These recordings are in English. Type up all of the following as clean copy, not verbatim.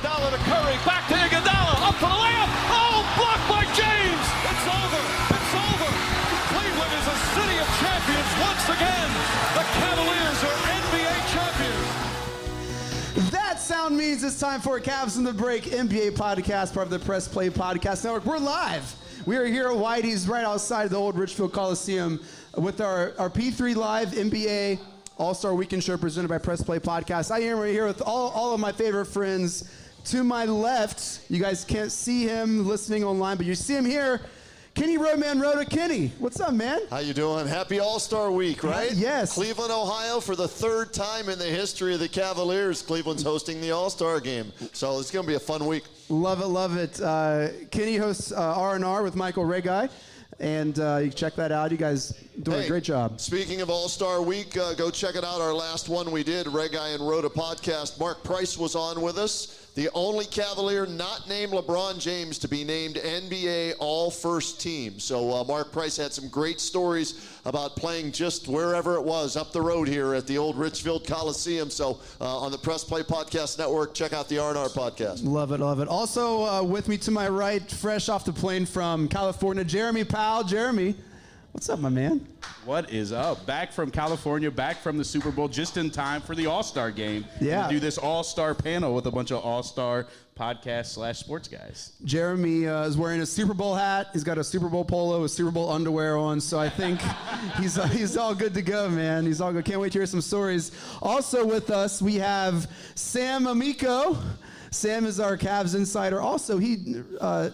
Iguodala to Curry, back to Iguodala, up for the layup. Oh, blocked by James. It's over. It's over. Cleveland is a city of champions once again. The Cavaliers are NBA champions. That sound means it's time for Cavs in the Break NBA podcast, part of the Press Play Podcast Network. We're live. We are here at Whitey's right outside the old Richfield Coliseum with our P3 Live NBA All-Star Weekend show presented by Press Play Podcast. I am right here with all of my favorite friends. To my left, you guys can't see him listening online, but you see him here. Kenny Roadman Rhoda. Kenny, what's up, man? How you doing? Happy All-Star Week, right? Yes. Cleveland, Ohio, for the third time in the history of the Cavaliers, Cleveland's hosting the All-Star game. So it's going to be a fun week. Love it, love it. Kenny hosts R&R with Michael Regai, and you can check that out. You guys doing a great job. Speaking of All-Star Week, go check it out. Our last one we did, Regai and Rhoda podcast. Mark Price was on with us. The only Cavalier not named LeBron James to be named NBA All-First Team. So Mark Price had some great stories about playing just wherever it was, up the road here at the old Richfield Coliseum. So on the Press Play Podcast Network, check out the R&R podcast. Love it, love it. Also with me to my right, fresh off the plane from California, Jeremy Powell. Jeremy, what's up, my man? What is up? Back from California, back from the Super Bowl, just in time for the All-Star game. Yeah. To do this All-Star panel with a bunch of All-Star podcast/sports guys. Jeremy is wearing a Super Bowl hat. He's got a Super Bowl polo, a Super Bowl underwear on. So I think he's all good to go, man. He's all good. Can't wait to hear some stories. Also with us, we have Sam Amico. Sam is our Cavs insider. Also, he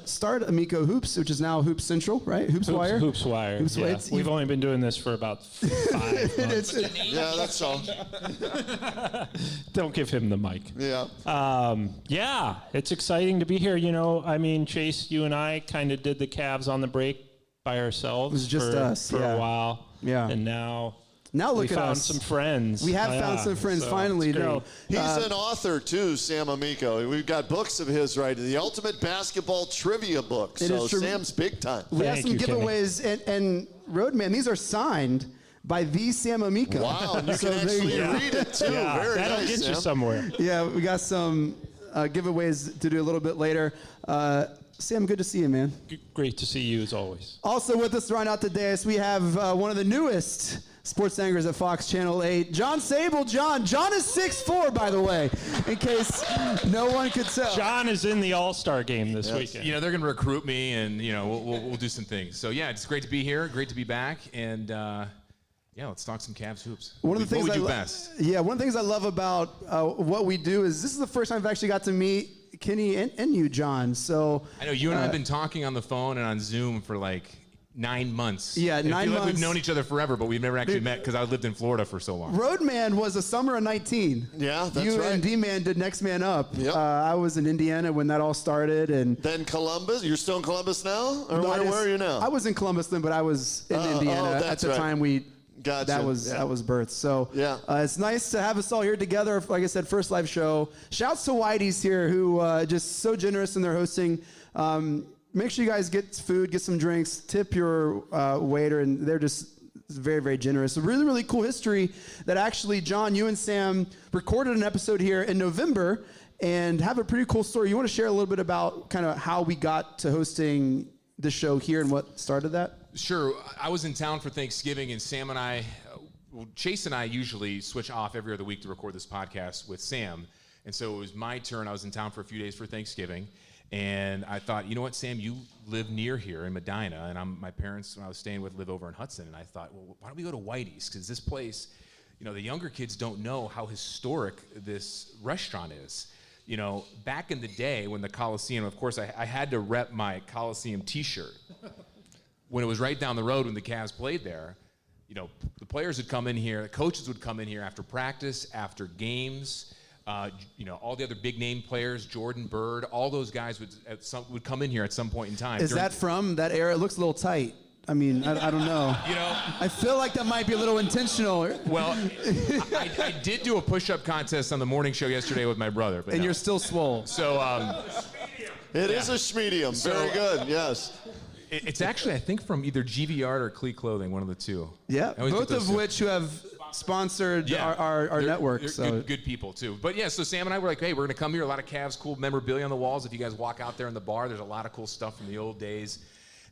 started Amico Hoops, which is now Hoops Central, right? Hoops Wire? Hoops Wire. Hoops yeah. Wire. We've only been doing this for about 5 months. Yeah, that's all. Don't give him the mic. Yeah. Yeah, it's exciting to be here. You know, I mean, Chase, you and I kind of did the Cavs on the break by ourselves. It was just us, for yeah. a while. Yeah. And now look we at found us. some friends. We have found some friends finally. it's great. He's an author, too, Sam Amico. We've got books of his, right? The Ultimate Basketball Trivia book. It So is true. Sam's big time. We have Thank some you, Kenny. giveaways, and Roadman, these are signed by the Sam Amico. Wow, and you So can there actually go. read it, too. Yeah, Very that'll nice, get you Sam. somewhere. Yeah, we got some giveaways to do a little bit later. Sam, good to see you, man. Great to see you as always. Also with us to round out the dais, we have one of the newest sports anchors at Fox Channel 8, John Sable. John is 6'4", by the way, in case no one could tell. John is in the All-Star game this weekend. You know, they're going to recruit me, and, you know, we'll do some things. So, yeah, it's great to be here, great to be back, and, yeah, let's talk some Cavs hoops. One of the things what we I do best. Yeah, one of the things I love about what we do is this is the first time I've actually got to meet Kenny and you, John. So I know you and I have been talking on the phone and on Zoom for like 9 months. Yeah, I 9 feel like months. we've known each other forever, but we've never actually met because I lived in Florida for so long. Roadman was a summer of 19. Yeah, that's you right. and D-Man did Next Man Up. Yep. I was in Indiana when that all started, and Then Columbus. You're still in Columbus now? Or No, where are you now? I was in Columbus then, but I was in Indiana at that's the right. time we. Gotcha. That was birth. So Yeah. It's nice to have us all here together. Like I said, first live show. Shouts to Whitey's here, who just so generous in their hosting. Make sure you guys get food, get some drinks, tip your waiter, and they're just very, very generous. A really, really cool history that actually, John, you and Sam recorded an episode here in November and have a pretty cool story. You want to share a little bit about kind of how we got to hosting the show here and what started that? Sure. I was in town for Thanksgiving, and Sam and I, Chase and I usually switch off every other week to record this podcast with Sam. And so it was my turn. I was in town for a few days for Thanksgiving. And I thought, you know what, Sam, you live near here in Medina, and my parents, when I was staying with, live over in Hudson. And I thought, well, why don't we go to Whitey's? Because this place, you know, the younger kids don't know how historic this restaurant is. You know, back in the day when the Coliseum, of course, I had to rep my Coliseum T-shirt. When it was right down the road when the Cavs played there, you know, the players would come in here, the coaches would come in here after practice, after games. You know, all the other big name players, Jordan Bird, all those guys would come in here at some point in time. Is that from that era? It looks a little tight. I mean, I don't know. You know, I feel like that might be a little intentional. well, I did do a push-up contest on the morning show yesterday with my brother. But And no. you're still swole. So, It is a schmedium. So, Very good, yes. It's actually, I think, from either GV Art or Clee Clothing, one of the two. Yeah, I always both get those of two. which who have sponsored our network. They're So good people too. But yeah, so Sam and I were like, hey, we're gonna come here. A lot of Cavs cool memorabilia on the walls. If you guys walk out there in the bar, there's a lot of cool stuff from the old days.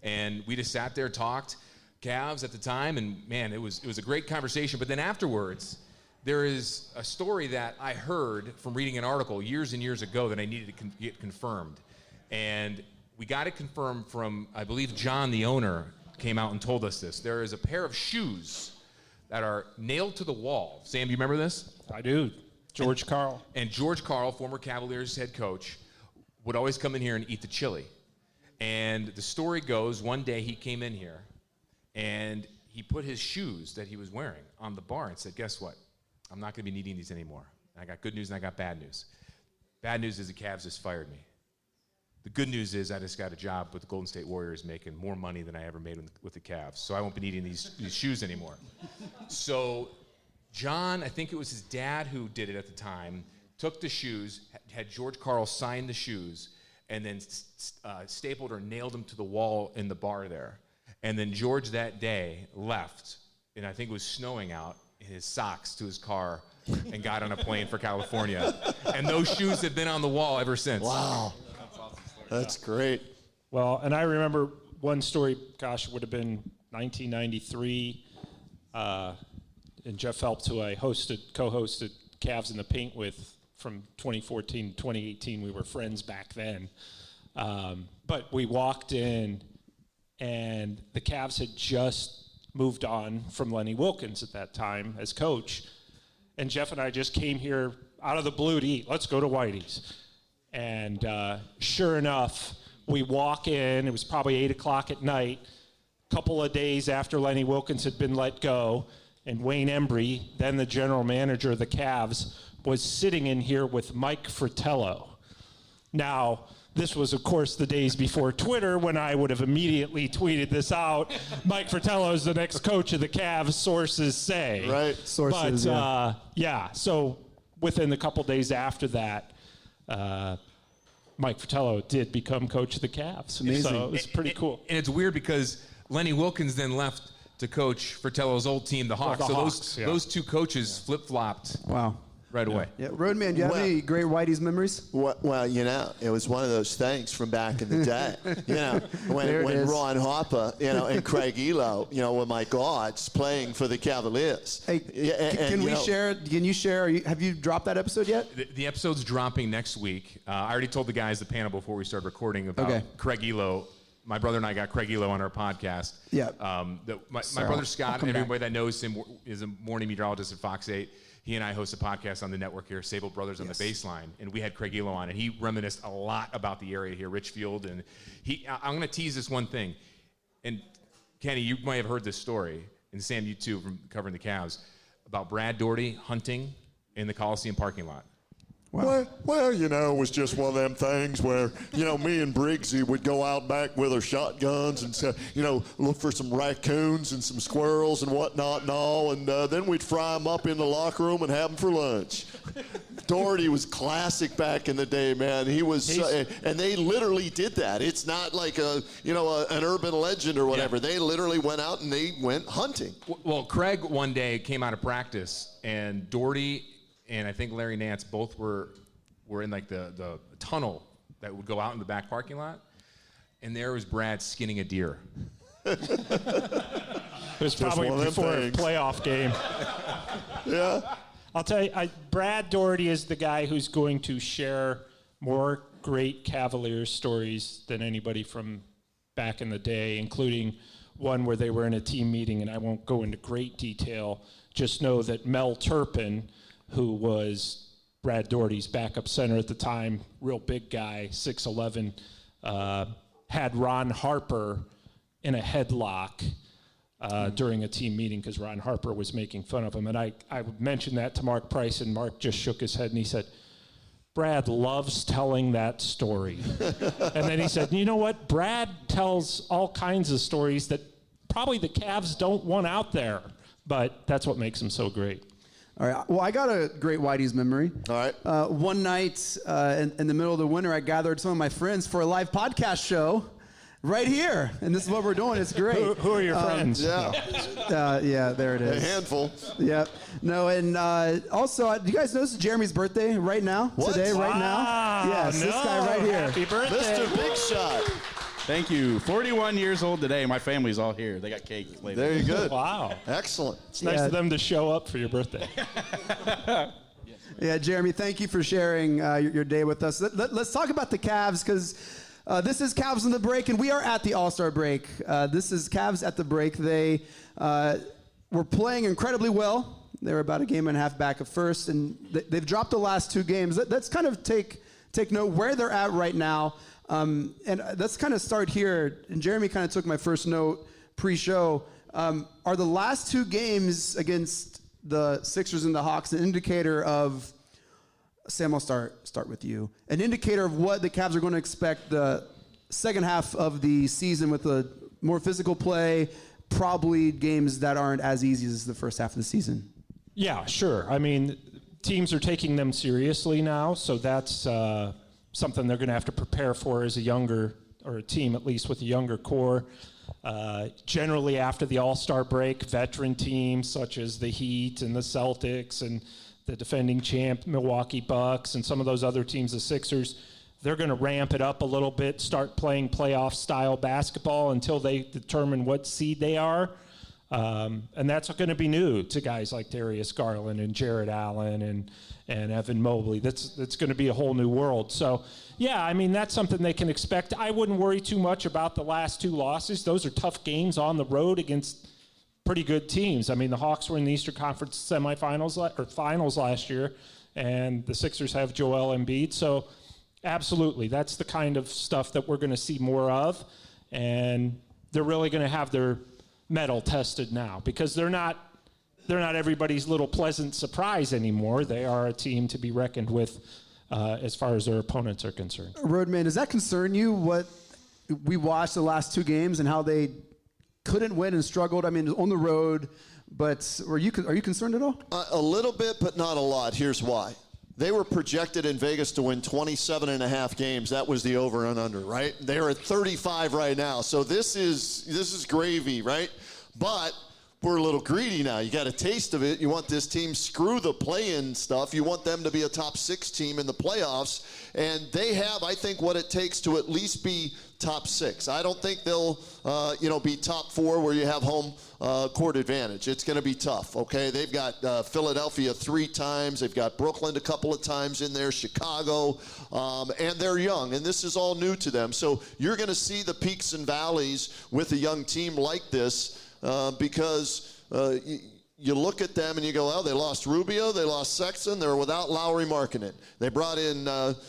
And we just sat there, talked Cavs at the time, and man, it was a great conversation. But then afterwards, there is a story that I heard from reading an article years and years ago that I needed to get confirmed. And we got it confirmed from, I believe, John, the owner, came out and told us this. There is a pair of shoes that are nailed to the wall. Sam, do you remember this? I do. George Karl. And George Karl, former Cavaliers head coach, would always come in here and eat the chili. And the story goes, one day he came in here and he put his shoes that he was wearing on the bar and said, guess what? I'm not going to be needing these anymore. And I got good news and I got bad news. Bad news is the Cavs just fired me. The good news is I just got a job with the Golden State Warriors making more money than I ever made with the Cavs. So I won't be needing these shoes anymore. So John, I think it was his dad who did it at the time, took the shoes, had George Karl sign the shoes, and then stapled or nailed them to the wall in the bar there. And then George that day left, and I think it was snowing out, in his socks to his car and got on a plane for California. And those shoes have been on the wall ever since. Wow. That's great. Well, and I remember one story, gosh, it would have been 1993, and Jeff Phelps, who I co-hosted Cavs in the Paint with from 2014 to 2018. We were friends back then. But we walked in, and the Cavs had just moved on from Lenny Wilkens at that time as coach. And Jeff and I just came here out of the blue to eat. Let's go to Whitey's. And sure enough, we walk in. It was probably 8 o'clock at night, a couple of days after Lenny Wilkens had been let go. And Wayne Embry, then the general manager of the Cavs, was sitting in here with Mike Fratello. Now, this was, of course, the days before Twitter, when I would have immediately tweeted this out. Mike Fratello is the next coach of the Cavs, sources say. Right. sources, But, yeah, so within a couple days after that, Mike Fratello did become coach of the Cavs. Amazing. So it was pretty cool. And it's weird because Lenny Wilkens then left to coach Fratello's old team, the Hawks. the So Hawks, those two coaches flip-flopped wow. right away. Yeah, Roadman, do you have Well- any great Whitey's memories? Well, it was one of those things from back in the day. There when it is. Ron Harper, and Craig Elo, were my gods playing for the Cavaliers. Hey, can we share? Can you share? Have you dropped that episode yet? The episode's dropping next week. I already told the guys, the panel, before we started recording about Craig Elo. My brother and I got Craig Elo on our podcast. Yeah. My brother Scott, and everybody that knows him, is a morning meteorologist at Fox 8. He and I host a podcast on the network here, Sable Brothers on the Baseline, and we had Craig Elo on, and he reminisced a lot about the area here, Richfield, and I'm going to tease this one thing, and Kenny, you might have heard this story, and Sam, you too, from covering the Cavs, about Brad Daugherty hunting in the Coliseum parking lot. Well, it was just one of them things where, me and Briggsy would go out back with our shotguns and, look for some raccoons and some squirrels and whatnot and all, and then we'd fry them up in the locker room and have them for lunch. Daugherty was classic back in the day, man. He was, and they literally did that. It's not like an urban legend or whatever. Yeah. They literally went out and they went hunting. Well, Craig one day came out of practice, and Daugherty and I think Larry Nance both were in like the tunnel that would go out in the back parking lot, and there was Brad skinning a deer. It was probably before a playoff game. Yeah. I'll tell you, Brad Daugherty is the guy who's going to share more great Cavaliers stories than anybody from back in the day, including one where they were in a team meeting, and I won't go into great detail. Just know that Mel Turpin, who was Brad Daugherty's backup center at the time, real big guy, 6'11", had Ron Harper in a headlock during a team meeting because Ron Harper was making fun of him. And I mentioned that to Mark Price, and Mark just shook his head and he said, Brad loves telling that story. And then he said, you know what? Brad tells all kinds of stories that probably the Cavs don't want out there, but that's what makes him so great. All right. Well, I got a great Whitey's memory. All right. One night in the middle of the winter, I gathered some of my friends for a live podcast show. right here, and this is what we're doing. It's great. Who are your friends? Yeah, there it A is. handful. Yep. No, and also, do you guys notice Jeremy's birthday right now? What? Today, right now? Yes, this guy right here. Happy birthday. Mr. Big Shot. Thank you. 41 years old today. My family's all here. They got cake later. There you go. Wow. Excellent. It's nice of them to show up for your birthday. Yeah, Jeremy, thank you for sharing your day with us. Let's talk about the Cavs, because this is Cavs on the break, and we are at the All-Star break. This is Cavs at the break. They were playing incredibly well. They were about a game and a half back at first, and they've dropped the last two games. Let's kind of take note where they're at right now. And let's kind of start here. And Jeremy kind of took my first note pre-show. Are the last two games against the Sixers and the Hawks an indicator of, Sam, I'll start with you, an indicator of what the Cavs are going to expect the second half of the season with a more physical play, probably games that aren't as easy as the first half of the season? Yeah, sure. I mean, teams are taking them seriously now, so that's something they're going to have to prepare for as a team, at least with a younger core. Generally, after the All-Star break, veteran teams such as the Heat and the Celtics and the defending champ Milwaukee Bucks and some of those other teams, the Sixers, they're going to ramp it up a little bit, start playing playoff-style basketball until they determine what seed they are. And that's going to be new to guys like Darius Garland and Jared Allen and Evan Mobley. That's going to be a whole new world. So, yeah, I mean, that's something they can expect. I wouldn't worry too much about the last two losses. Those are tough games on the road against pretty good teams. I mean, the Hawks were in the Eastern Conference semifinals or finals last year, and the Sixers have Joel Embiid. So, absolutely, that's the kind of stuff that we're going to see more of. And they're really going to have their metal tested now, because they're not everybody's little pleasant surprise anymore. They are a team to be reckoned with as far as their opponents are concerned. Roadman, does that concern you, what we watched the last two games and how they couldn't win and struggled? I mean, on the road, but are you concerned at all? A little bit, but not a lot. Here's why. They were projected in Vegas to win 27 and a half games. That was the over and under, right? They're at 35 right now. So this is gravy, right? But we're a little greedy now. You got a taste of it. You want this team, screw the play-in stuff. You want them to be a top 6 team in the playoffs. And they have, I think, what it takes to at least be top 6. I don't think they'll, be top 4 where you have home court advantage. It's going to be tough, okay? They've got Philadelphia 3 times. They've got Brooklyn a couple of times in there, Chicago, and they're young, and this is all new to them. So you're going to see the peaks and valleys with a young team like this because you look at them and you go, well, they lost Rubio, they lost Sexton, they're without Lowry Markkanen. They brought in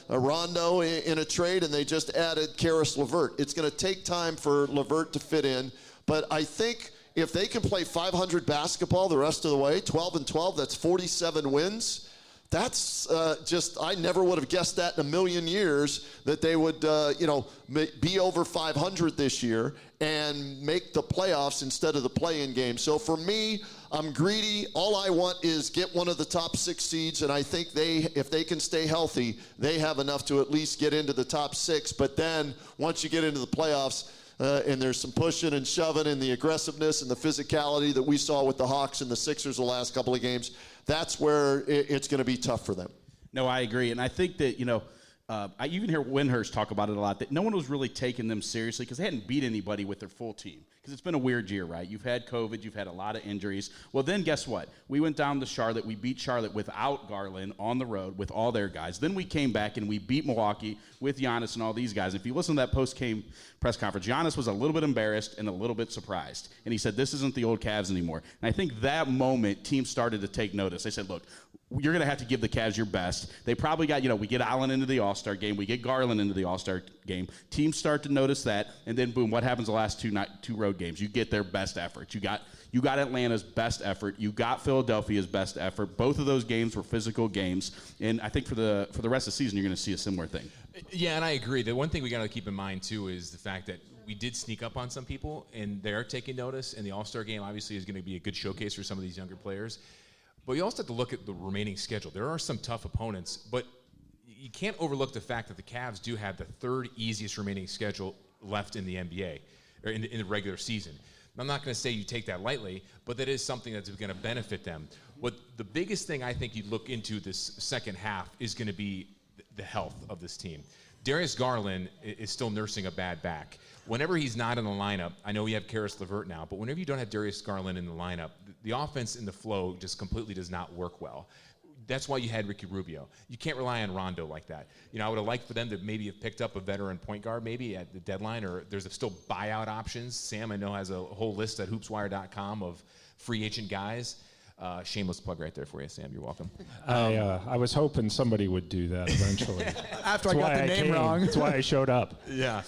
Rondo in a trade, and they just added Karis LeVert. It's going to take time for LeVert to fit in, but I think if they can play 500 basketball the rest of the way, 12-12, that's 47 wins. That's I never would have guessed that in a million years that they would, be over 500 this year and make the playoffs instead of the play-in game. So for me, I'm greedy. All I want is get one of the top 6 seeds, and I think if they can stay healthy, they have enough to at least get into the top 6. But then once you get into the playoffs, and there's some pushing and shoving and the aggressiveness and the physicality that we saw with the Hawks and the Sixers the last couple of games, that's where it's going to be tough for them. No, I agree. And I think that, I even hear Windhurst talk about it a lot, that no one was really taking them seriously because they hadn't beat anybody with their full team. Because it's been a weird year, right? You've had COVID. You've had a lot of injuries. Well, then guess what? We went down to Charlotte. We beat Charlotte without Garland on the road with all their guys. Then we came back and we beat Milwaukee with Giannis and all these guys. If you listen to that post-game press conference, Giannis was a little bit embarrassed and a little bit surprised. And he said, this isn't the old Cavs anymore. And I think that moment, teams started to take notice. They said, look, you're going to have to give the Cavs your best. They probably got, we get Allen into the All-Star game. We get Garland into the All-Star game. Teams start to notice that. And then, boom, what happens the last two road games? You get their best effort. You got Atlanta's best effort. You got Philadelphia's best effort. Both of those games were physical games. And I think for the rest of the season, you're going to see a similar thing. Yeah, and I agree. The one thing we got to keep in mind, too, is the fact that we did sneak up on some people, and they're taking notice. And the All-Star game, obviously, is going to be a good showcase for some of these younger players. But you also have to look at the remaining schedule. There are some tough opponents, but you can't overlook the fact that the Cavs do have the 3rd easiest remaining schedule left in the NBA or in the regular season. I'm not going to say you take that lightly, but that is something that's going to benefit them. What the biggest thing I think you look into this second half is going to be the health of this team. Darius Garland is still nursing a bad back. Whenever he's not in the lineup, I know we have Karis LeVert now, but whenever you don't have Darius Garland in the lineup, the offense and the flow just completely does not work well. That's why you had Ricky Rubio. You can't rely on Rondo like that. I would have liked for them to maybe have picked up a veteran point guard maybe at the deadline, or there's still buyout options. Sam, I know, has a whole list at hoopswire.com of free agent guys. Shameless plug right there for you, Sam. You're welcome. I was hoping somebody would do that eventually. After I got the name wrong. That's why I showed up. Yeah.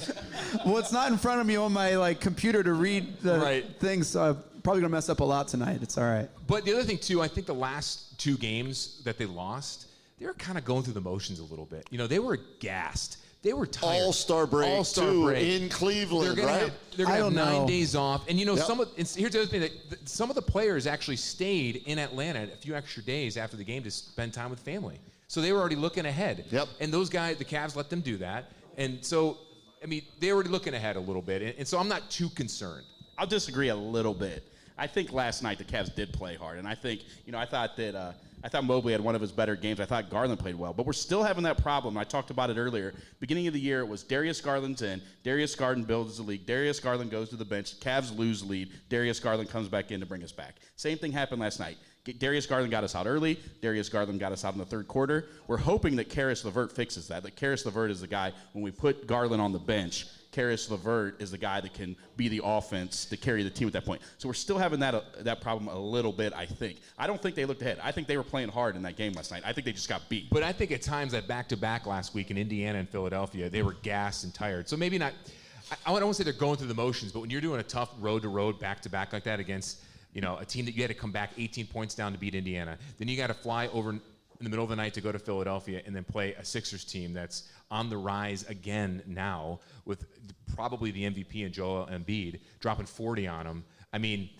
Well, it's not in front of me on my computer to read the things, so I'm probably going to mess up a lot tonight. It's all right. But the other thing, too, I think the last 2 games that they lost, they were kind of going through the motions a little bit. They were gassed. They were tired. All-Star break, too, in Cleveland, they're right? They're going to have 9 days off. And, Yep. here's the other thing. Some of the players actually stayed in Atlanta a few extra days after the game to spend time with family. So they were already looking ahead. Yep. And those guys, the Cavs, let them do that. And so, they were already looking ahead a little bit. And so I'm not too concerned. I'll disagree a little bit. I think last night the Cavs did play hard, and I think, I thought that I thought Mobley had one of his better games. I thought Garland played well, but we're still having that problem. I talked about it earlier. Beginning of the year, it was Darius Garland's in. Darius Garland builds the league. Darius Garland goes to the bench. Cavs lose lead. Darius Garland comes back in to bring us back. Same thing happened last night. Darius Garland got us out early. Darius Garland got us out in the third quarter. We're hoping that Karis LeVert fixes that. That Karis LeVert is the guy, when we put Garland on the bench, Karis LeVert is the guy that can be the offense to carry the team at that point. So we're still having that problem a little bit, I think. I don't think they looked ahead. I think they were playing hard in that game last night. I think they just got beat. But I think at times that back-to-back last week in Indiana and Philadelphia, they were gassed and tired. So maybe not – I don't want to say they're going through the motions, but when you're doing a tough road-to-road back-to-back like that against a team that you had to come back 18 points down to beat Indiana, then you got to fly over in the middle of the night to go to Philadelphia and then play a Sixers team that's on the rise again now with probably the MVP and Joel Embiid dropping 40 on them.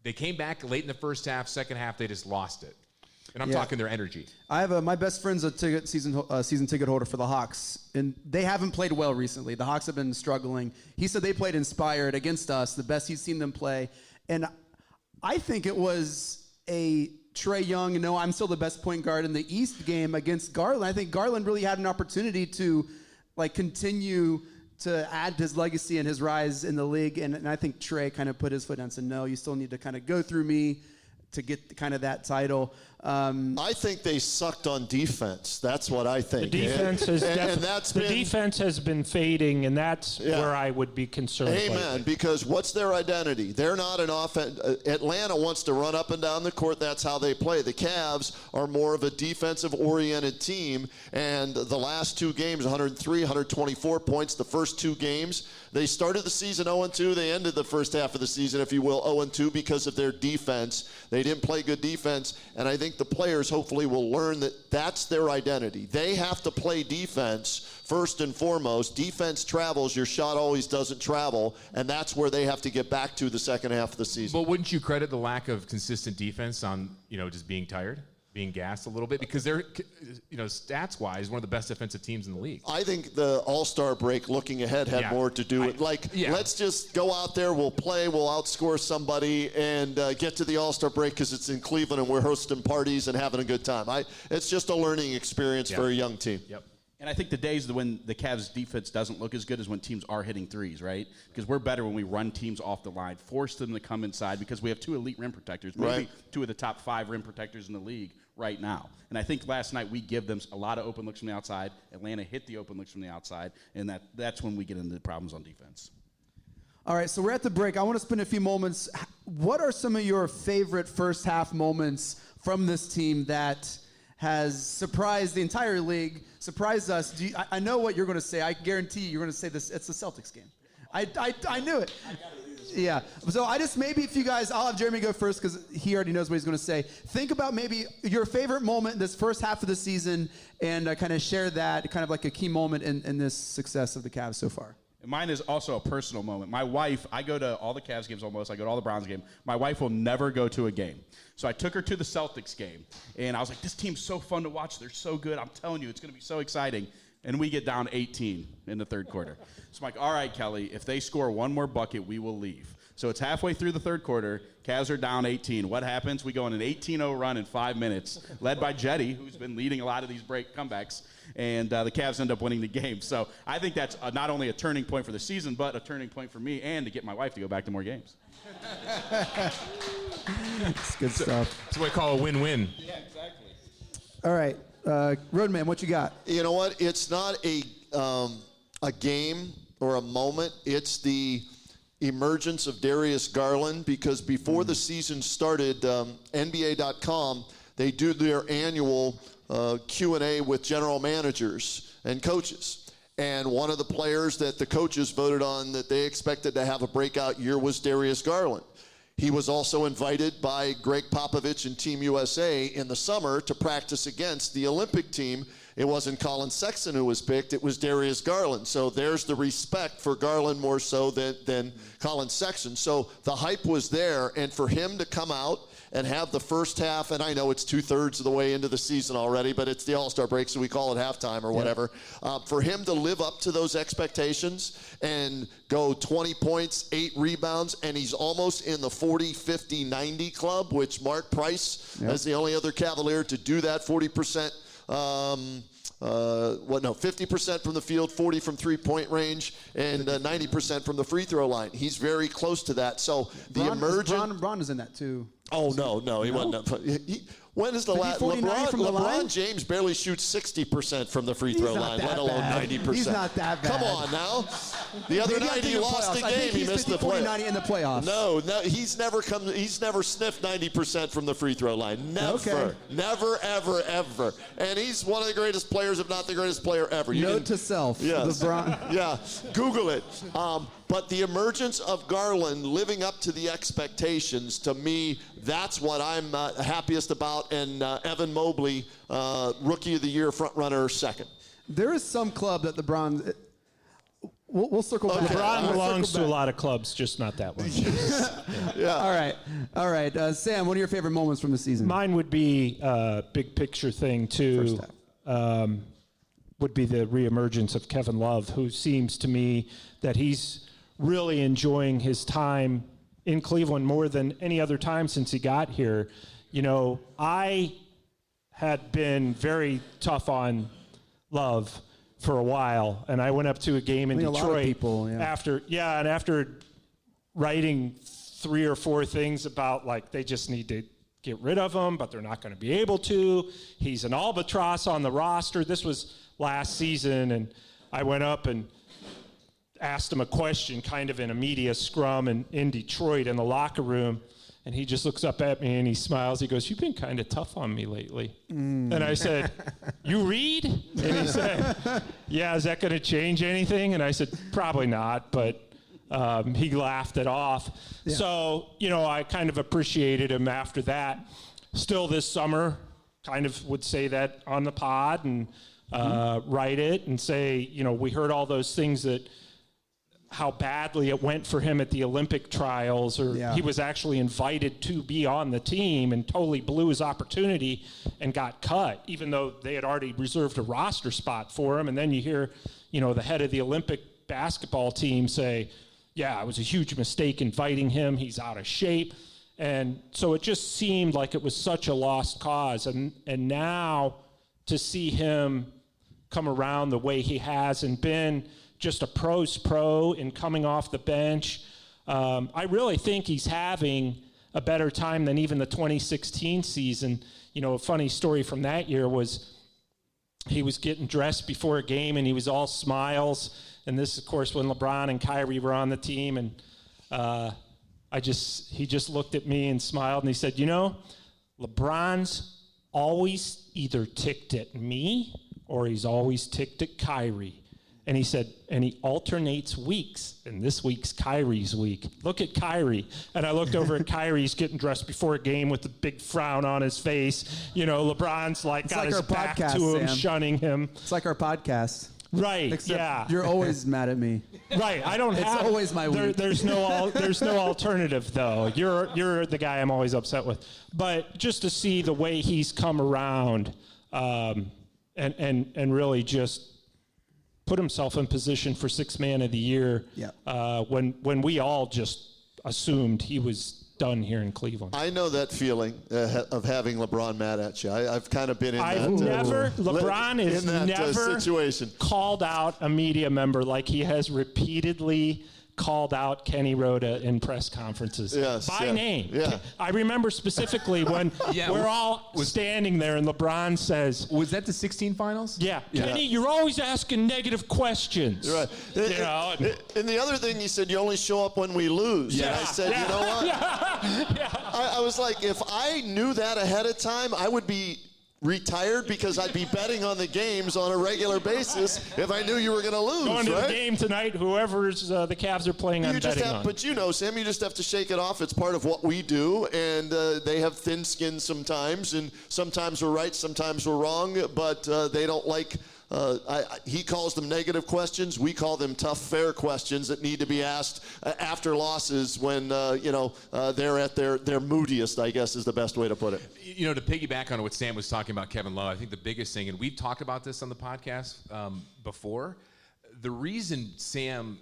They came back late in the first half, second half, they just lost it. And I'm talking their energy. I have my best friend's a season ticket holder for the Hawks, and they haven't played well recently. The Hawks have been struggling. He said they played inspired against us, the best he's seen them play. And I think it was a Trae Young, I'm still the best point guard in the East game against Garland. I think Garland really had an opportunity to continue to add to his legacy and his rise in the league. And I think Trae kind of put his foot down and said, no, you still need to kind of go through me to get kind of that title. I think they sucked on defense. That's what I think. The defense has been fading, and that's where I would be concerned. Amen. Lately. Because what's their identity? They're not an offense. Atlanta wants to run up and down the court. That's how they play. The Cavs are more of a defensive-oriented team, and the last 2 games, 103, 124 points. The first 2 games, they started the season 0-2. They ended the first half of the season, if you will, 0-2 because of their defense. They didn't play good defense, and I think the players hopefully will learn that that's their identity. They have to play defense first and foremost. Defense travels. Your shot always doesn't travel, and that's where they have to get back to the second half of the season. But wouldn't you credit the lack of consistent defense on, just being tired? Being gassed a little bit because they're, stats-wise, one of the best defensive teams in the league. I think the All-Star break, looking ahead, had more to do with, let's just go out there, we'll play, we'll outscore somebody, and get to the All-Star break because it's in Cleveland and we're hosting parties and having a good time. It's just a learning experience for a young team. Yep. And I think the days when the Cavs' defense doesn't look as good is when teams are hitting threes, right? Because we're better when we run teams off the line, force them to come inside because we have 2 elite rim protectors, maybe 2 of the top 5 rim protectors in the league right now. And I think last night we give them a lot of open looks from the outside. Atlanta hit the open looks from the outside, and that's when we get into the problems on defense. All right, so we're at the break. I want to spend a few moments. What are some of your favorite first half moments from this team that has surprised the entire league, surprised us? I know what you're going to say. I guarantee you're going to say this. It's the Celtics game. I knew it. Yeah. So maybe if you guys, I'll have Jeremy go first because he already knows what he's going to say. Think about maybe your favorite moment in this first half of the season and kind of share that, kind of like a key moment in this success of the Cavs so far. And mine is also a personal moment. My wife, I go to all the Cavs games almost. I go to all the Browns games. My wife will never go to a game. So I took her to the Celtics game, and I was like, this team's so fun to watch. They're so good. I'm telling you, it's going to be so exciting. and we get down 18 in the third quarter. So I'm like, all right, Kelly, if they score one more bucket, we will leave. So it's halfway through the third quarter. Cavs are down 18. What happens? We go on an 18-0 run in 5 minutes, led by Jetty, who's been leading a lot of these break comebacks, and the Cavs end up winning the game. So I think that's not only a turning point for the season, but a turning point for me and to get my wife to go back to more games. It's good stuff. That's what we call a win-win. Yeah, exactly. All right, Roadman, what you got? You know what? It's not a game or a moment. It's the emergence of Darius Garland, because before the season started, NBA.com, they do their annual Q&A with general managers and coaches. And one of the players that the coaches voted on that they expected to have a breakout year was Darius Garland. He was also invited by Greg Popovich and Team USA in the summer to practice against the Olympic team. It wasn't Colin Sexton who was picked, it was Darius Garland. So there's the respect for Garland more so than Colin Sexton. So the hype was there, and for him to come out and have the first half, and I know it's 2/3 of the way into the season already, but it's the All-Star break, so we call it halftime or whatever. For him to live up to those expectations and go 20 points, 8 rebounds, and he's almost in the 40, 50, 90 club, which Mark Price is the only other Cavalier to do that, 40%. 50% from the field, 40 from three-point range, and 90% from the free throw line. He's very close to that. So the emergent. Bron is in that too. Oh no, he wasn't. When is the last? LeBron James barely shoots 60% from the free throw line, let alone 90%. He's not that bad. Come on now. The other night he lost the game. He missed the play. 90 in the playoffs. No, he's never sniffed 90% from the free throw line. Never, ever. And he's one of the greatest players, if not the greatest player ever. Note to self. Yes. LeBron. Yeah. Google it. But the emergence of Garland living up to the expectations, to me, that's what I'm happiest about. And Evan Mobley, Rookie of the Year, front runner, second. There is some club that LeBron. We'll circle back. LeBron belongs to a lot of clubs, just not that one. Yeah. All right. Sam, what are your favorite moments from the season? Mine would be a big picture thing, too. Would be the reemergence of Kevin Love, who seems to me that he's really enjoying his time in Cleveland more than any other time since he got here. You know, I had been very tough on Love for a while, and I went up to a game in Detroit. A lot of people, after writing 3 or 4 things about, like, they just need to get rid of him, but they're not going to be able to. He's an albatross on the roster. This was last season, and I went up and asked him a question kind of in a media scrum in Detroit in the locker room, and he just looks up at me and he smiles. He goes, "You've been kind of tough on me lately." And I said, "You read?" And he said, "Yeah, is that going to change anything?" And I said, "Probably not," but he laughed it off. Yeah. So, you know, I kind of appreciated him after that. Still this summer, kind of would say that on the pod and write it and say, you know, we heard all those things that how badly it went for him at the Olympic trials, or he was actually invited to be on the team and totally blew his opportunity and got cut, even though they had already reserved a roster spot for him. And then you hear, you know, the head of the Olympic basketball team say, yeah, it was a huge mistake inviting him. He's out of shape. And so it just seemed like it was such a lost cause. And now to see him come around the way he has and been just a pro's pro in coming off the bench. I really think he's having a better time than even the 2016 season. You know, a funny story from that year was he was getting dressed before a game and he was all smiles. And this, of course, when LeBron and Kyrie were on the team. And he just looked at me and smiled and he said, "You know, LeBron's always either ticked at me or he's always ticked at Kyrie." And he said, and he alternates weeks, and this week's Kyrie's week. Look at Kyrie. And I looked over at Kyrie's getting dressed before a game with a big frown on his face. You know, LeBron's got his back to him, shunning him. It's like our podcast. Right, Except you're always mad at me. Right, I don't have. It's always my week. There's no alternative, though. You're the guy I'm always upset with. But just to see the way he's come around and really just put himself in position for Sixth Man of the Year. Yeah. When we all just assumed he was done here in Cleveland. I know that feeling of having LeBron mad at you. I've kind of been in LeBron is never situation. Called out a media member like he has repeatedly called out Kenny Rhoda in press conferences by name. Yeah. I remember specifically when we're all standing there and LeBron says, Was that the 16 finals? Yeah. Kenny, you're always asking negative questions. Right. And the other thing, he said, you only show up when we lose. Yeah. And I said, you know what? I was like, if I knew that ahead of time, I would be retired because I'd be betting on the games on a regular basis if I knew you were going to lose. Going to the game tonight, whoever's the Cavs are playing, I'm betting on. But you know, Sam, you just have to shake it off. It's part of what we do, and they have thin skin sometimes, and sometimes we're right, sometimes we're wrong, but they don't like. He calls them negative questions. We call them tough, fair questions that need to be asked after losses when they're at their moodiest, I guess is the best way to put it. You know, to piggyback on what Sam was talking about, Kevin Love, I think the biggest thing, and we've talked about this on the podcast before, the reason Sam,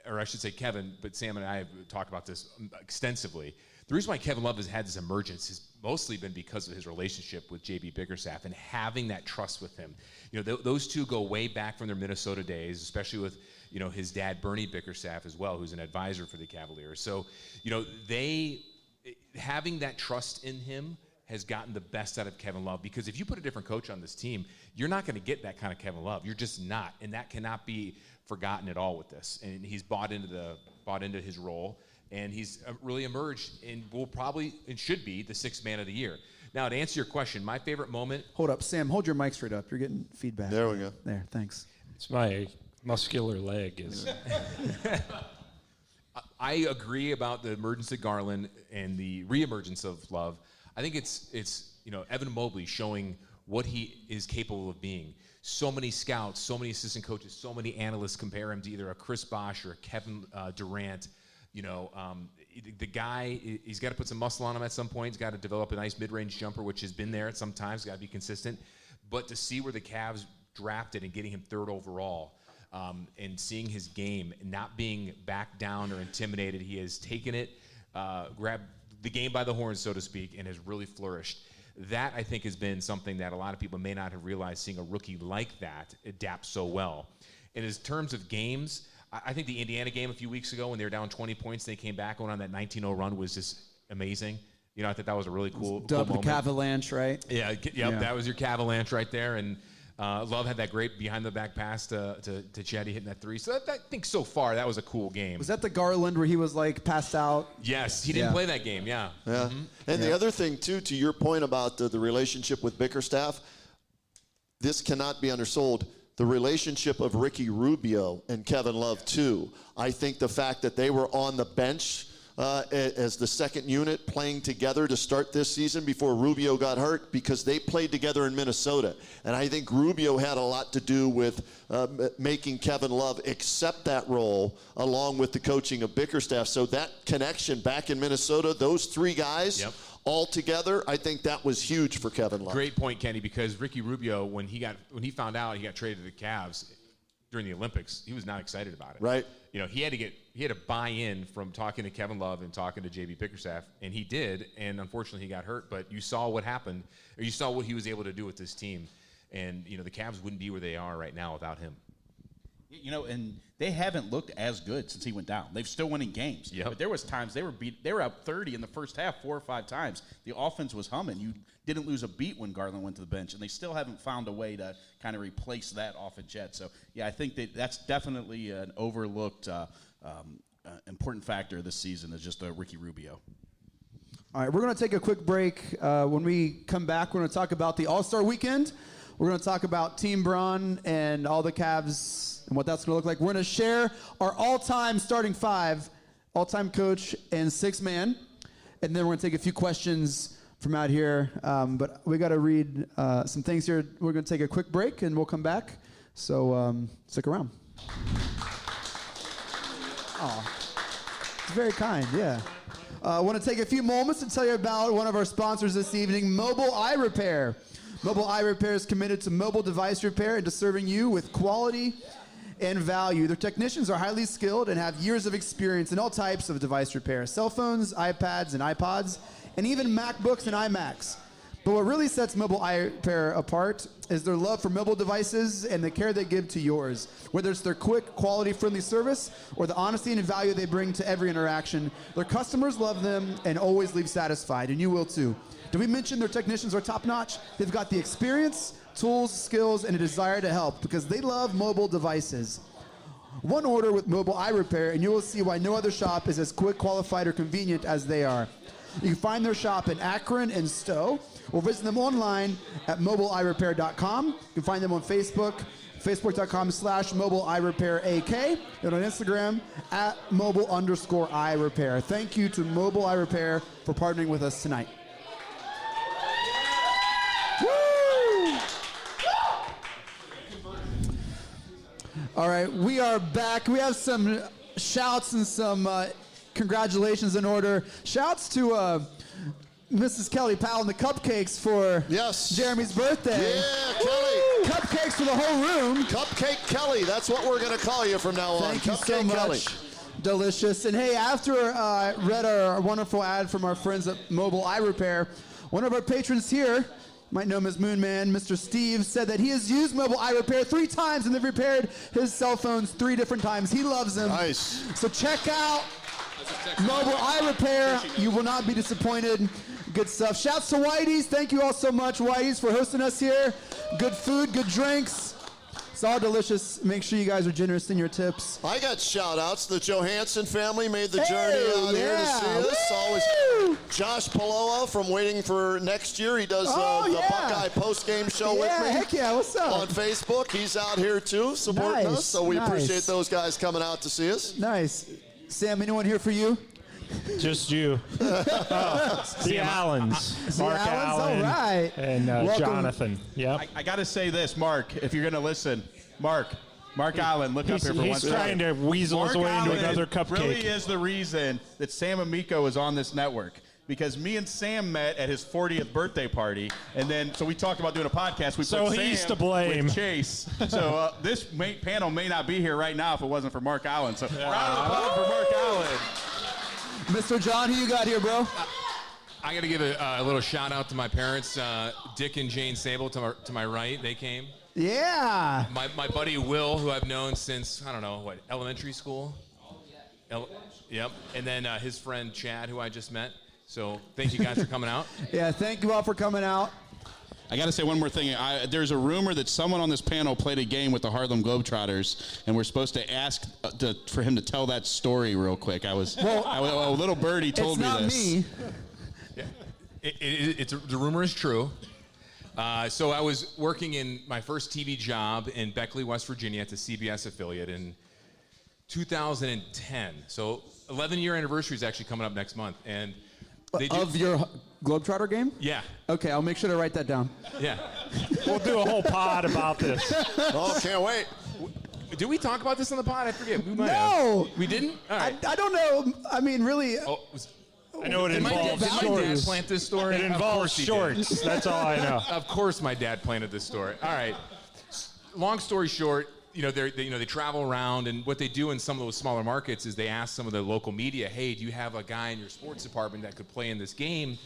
or I should say Kevin, but Sam and I have talked about this extensively. The reason why Kevin Love has had this emergence has mostly been because of his relationship with J.B. Bickerstaff and having that trust with him. You know, those two go way back from their Minnesota days, especially with, you know, his dad, Bernie Bickerstaff, as well, who's an advisor for the Cavaliers. So, you know, having that trust in him has gotten the best out of Kevin Love, because if you put a different coach on this team, you're not going to get that kind of Kevin Love. You're just not, and that cannot be forgotten at all with this. And he's bought into his role. And he's really emerged and will probably and should be the Sixth Man of the Year. Now, to answer your question, my favorite moment. Hold up, Sam. Hold your mic straight up. You're getting feedback. There we go. There, thanks. It's my muscular leg. I agree about the emergence of Garland and the reemergence of Love. I think it's Evan Mobley showing what he is capable of being. So many scouts, so many assistant coaches, so many analysts compare him to either a Chris Bosh or a Kevin Durant. The guy, he's got to put some muscle on him at some point. He's got to develop a nice mid-range jumper, which has been there at some times. Got to be consistent. But to see where the Cavs drafted and getting him third overall, and seeing his game, not being backed down or intimidated, he has taken it, grabbed the game by the horns, so to speak, and has really flourished. That, I think, has been something that a lot of people may not have realized, seeing a rookie like that adapt so well. And in terms of games, I think the Indiana game a few weeks ago when they were down 20 points, they came back on that 19-0 run was just amazing. You know, I thought that was a really cool moment. The Cavalanche, right? Yeah, that was your Cavalanche right there. And Love had that great behind-the-back pass to Chetty hitting that three. So I think so far that was a cool game. Was that the Garland where he was, like, passed out? Yes, he didn't play that game, yeah. Mm-hmm. And the other thing, too, to your point about the relationship with Bickerstaff, this cannot be undersold. The relationship of Ricky Rubio and Kevin Love, too. I think the fact that they were on the bench as the second unit playing together to start this season before Rubio got hurt, because they played together in Minnesota. And I think Rubio had a lot to do with making Kevin Love accept that role along with the coaching of Bickerstaff. So that connection back in Minnesota, those three guys, all together, I think that was huge for Kevin Love. Great point, Kenny, because Ricky Rubio, when he found out he got traded to the Cavs during the Olympics, he was not excited about it. Right. You know, he had to buy in from talking to Kevin Love and talking to J.B. Bickerstaff, and he did, and unfortunately he got hurt, but you saw what happened, or you saw what he was able to do with this team, and, you know, the Cavs wouldn't be where they are right now without him. You know, and they haven't looked as good since he went down. They've still winning games. Yep. But there was times they were up 30 in the first half 4 or 5 times. The offense was humming. You didn't lose a beat when Garland went to the bench, and they still haven't found a way to kind of replace that offense yet. So, yeah, I think that's definitely an overlooked important factor this season is just Ricky Rubio. All right, we're going to take a quick break. When we come back, we're going to talk about the All-Star Weekend. We're going to talk about Team Braun and all the Cavs and what that's going to look like. We're going to share our all-time starting 5, all-time coach and 6th man. And then we're going to take a few questions from out here. But we got to read some things here. We're going to take a quick break, and we'll come back. So stick around. Oh, it's very kind, yeah. I want to take a few moments to tell you about one of our sponsors this evening, Mobile iRepair. Mobile iRepair is committed to mobile device repair and to serving you with quality and value. Their technicians are highly skilled and have years of experience in all types of device repair. Cell phones, iPads, and iPods, and even MacBooks and iMacs. But what really sets Mobile iRepair apart is their love for mobile devices and the care they give to yours. Whether it's their quick, quality-friendly service or the honesty and value they bring to every interaction, their customers love them and always leave satisfied, and you will too. Did we mention their technicians are top-notch? They've got the experience, tools, skills, and a desire to help because they love mobile devices. One order with Mobile iRepair, and you will see why no other shop is as quick, qualified, or convenient as they are. You can find their shop in Akron and Stowe, or visit them online at mobileirepair.com. You can find them on Facebook, facebook.com/mobileirepair.ak, and on Instagram at mobile_iRepair. Thank you to Mobile iRepair for partnering with us tonight. Woo! All right, we are back. We have some shouts and some congratulations in order. Shouts to Mrs. Kelly Powell and the cupcakes for Jeremy's birthday. Yeah, Kelly. Cupcakes for the whole room. Cupcake Kelly. That's what we're going to call you from now on. Thank you Cupcake so much. Kelly. Delicious. And hey, after I read our wonderful ad from our friends at Mobile iRepair, one of our patrons here, you might know him as Moonman, Mr. Steve, said that he has used Mobile iRepair 3 times and they've repaired his cell phones 3 different times. He loves them. Nice. So check out Mobile iRepair. You will not be disappointed. Good stuff. Shouts to Whitey's. Thank you all so much, Whitey's, for hosting us here. Good food, good drinks. It's all delicious. Make sure you guys are generous in your tips. I got shout-outs. The Johansson family made the journey out here to see us. Always Josh Paloa from Waiting for Next Year. He does the Buckeye post-game show with me. Heck yeah, what's up? On Facebook. He's out here, too, supporting us. So we appreciate those guys coming out to see us. Nice. Sam, anyone here for you? Just you. The Allens. Mark Allen. All right. And Jonathan. Yep. I got to say this, Mark, if you're going to listen. Mark Allen, look up here for 1 second. He's trying to weasel his way into another cupcake. Really is the reason that Sam Amico is on this network. Because me and Sam met at his 40th birthday party, and then so we talked about doing a podcast. We put he's Sam to blame. With Chase. So this panel may not be here right now if it wasn't for Mark Allen. So round of applause for Mark Allen. Mr. John, who you got here, bro? I got to give a little shout out to my parents, Dick and Jane Sable to my right. They came. Yeah. My buddy Will, who I've known since, I don't know, elementary school? Yep. And then his friend Chad, who I just met. So thank you guys for coming out. Yeah, thank you all for coming out. I got to say one more thing. There's a rumor that someone on this panel played a game with the Harlem Globetrotters, and we're supposed to ask for him to tell that story real quick. A little birdie told me this. It's not me. Yeah. The rumor is true. So I was working in my first TV job in Beckley, West Virginia at the CBS affiliate in 2010. So 11-year anniversary is actually coming up next month. And of your Globetrotter game? Yeah. Okay, I'll make sure to write that down. Yeah. We'll do a whole pod about this. Oh, can't wait. Did we talk about this on the pod? I forget. We might No. have. We didn't? All right. I don't know. I mean, really. I know it Did my involves dad shorts. plant this story? It Of involves course he did. shorts. That's all I know. Of course my dad planted this story. All right. Long story short, they travel around, and what they do in some of those smaller markets is they ask some of the local media, hey, do you have a guy in your sports department that could play in this game?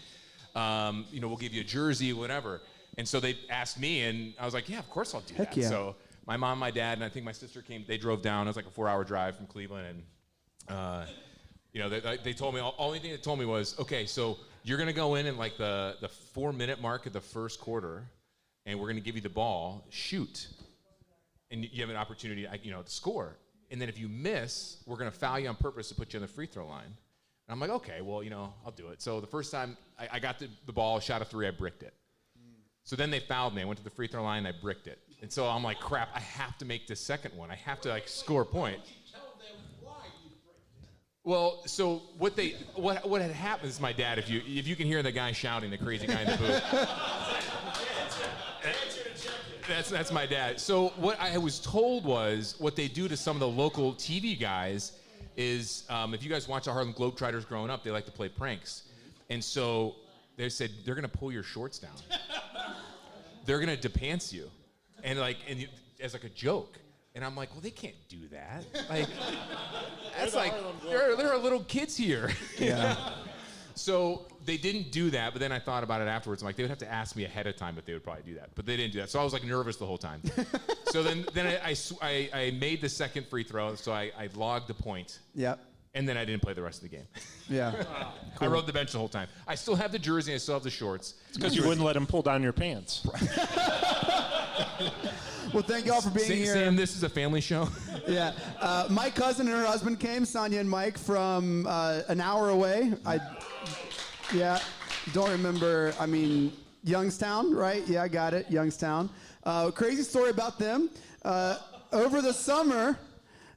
We'll give you a jersey, whatever. And so they asked me, and I was like, yeah, of course I'll do that. Yeah. So my mom, my dad, and I think my sister came. They drove down. It was like a 4-hour drive from Cleveland, and they told me, only thing they told me was, okay, so you're going to go in like the 4-minute mark of the first quarter, and we're going to give you the ball, shoot. And you have an opportunity, to score. And then if you miss, we're going to foul you on purpose to put you on the free throw line. And I'm like, okay, well, I'll do it. So the first time I got the ball, shot a 3, I bricked it. So then they fouled me. I went to the free throw line, I bricked it. And so I'm like, crap, I have to make this second one. I have to score a point. Well, so what had happened is my dad, if you can hear the guy shouting, the crazy guy in the booth. That's my dad. So what I was told was what they do to some of the local TV guys is if you guys watch the Harlem Globetrotters growing up, they like to play pranks. And so they said, they're going to pull your shorts down. they're going to depants you. And as like a joke. And I'm like, well, they can't do that. Like, that's like, there are little kids here. Yeah. So they didn't do that, but then I thought about it afterwards. I'm like, they would have to ask me ahead of time if they would probably do that. But they didn't do that. So I was like nervous the whole time. So then I made the second free throw, so I logged the point. Yep. And then I didn't play the rest of the game. Yeah. I rode the bench the whole time. I still have the jersey. I still have the shorts. It's because you wouldn't let him pull down your pants. Well, thank you all for being here. Sam, this is a family show. Yeah. My cousin and her husband came, Sonia and Mike, from an hour away. Don't remember. I mean, Youngstown, right? Yeah, I got it. Youngstown. Crazy story about them. Over the summer,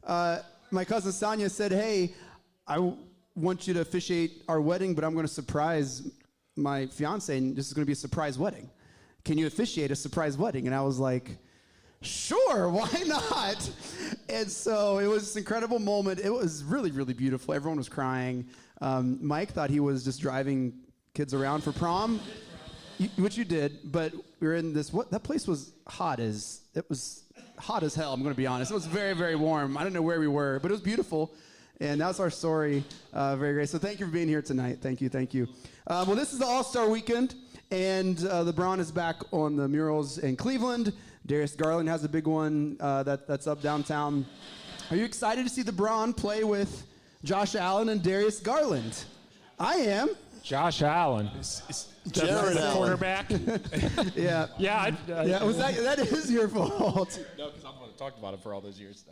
my cousin Sonia said, hey, I want you to officiate our wedding, but I'm going to surprise my fiance, and this is going to be a surprise wedding. Can you officiate a surprise wedding? And I was like, sure, why not? And so it was this incredible moment. It was really, really beautiful. Everyone was crying. Mike thought he was just driving kids around for prom, which you did, but we were in this, that place was hot as hell, I'm going to be honest. It was very, very warm. I don't know where we were, but it was beautiful. And that's our story. Very great. So thank you for being here tonight. Thank you. Well, this is the All-Star Weekend, and LeBron is back on the murals in Cleveland. Darius Garland has a big one that's up downtown. Are you excited to see LeBron play with Josh Allen and Darius Garland? I am. Josh Allen. Jared Allen. Quarterback. Yeah. Yeah. Was that is your fault? No, because I'm going to talk about it for all those years.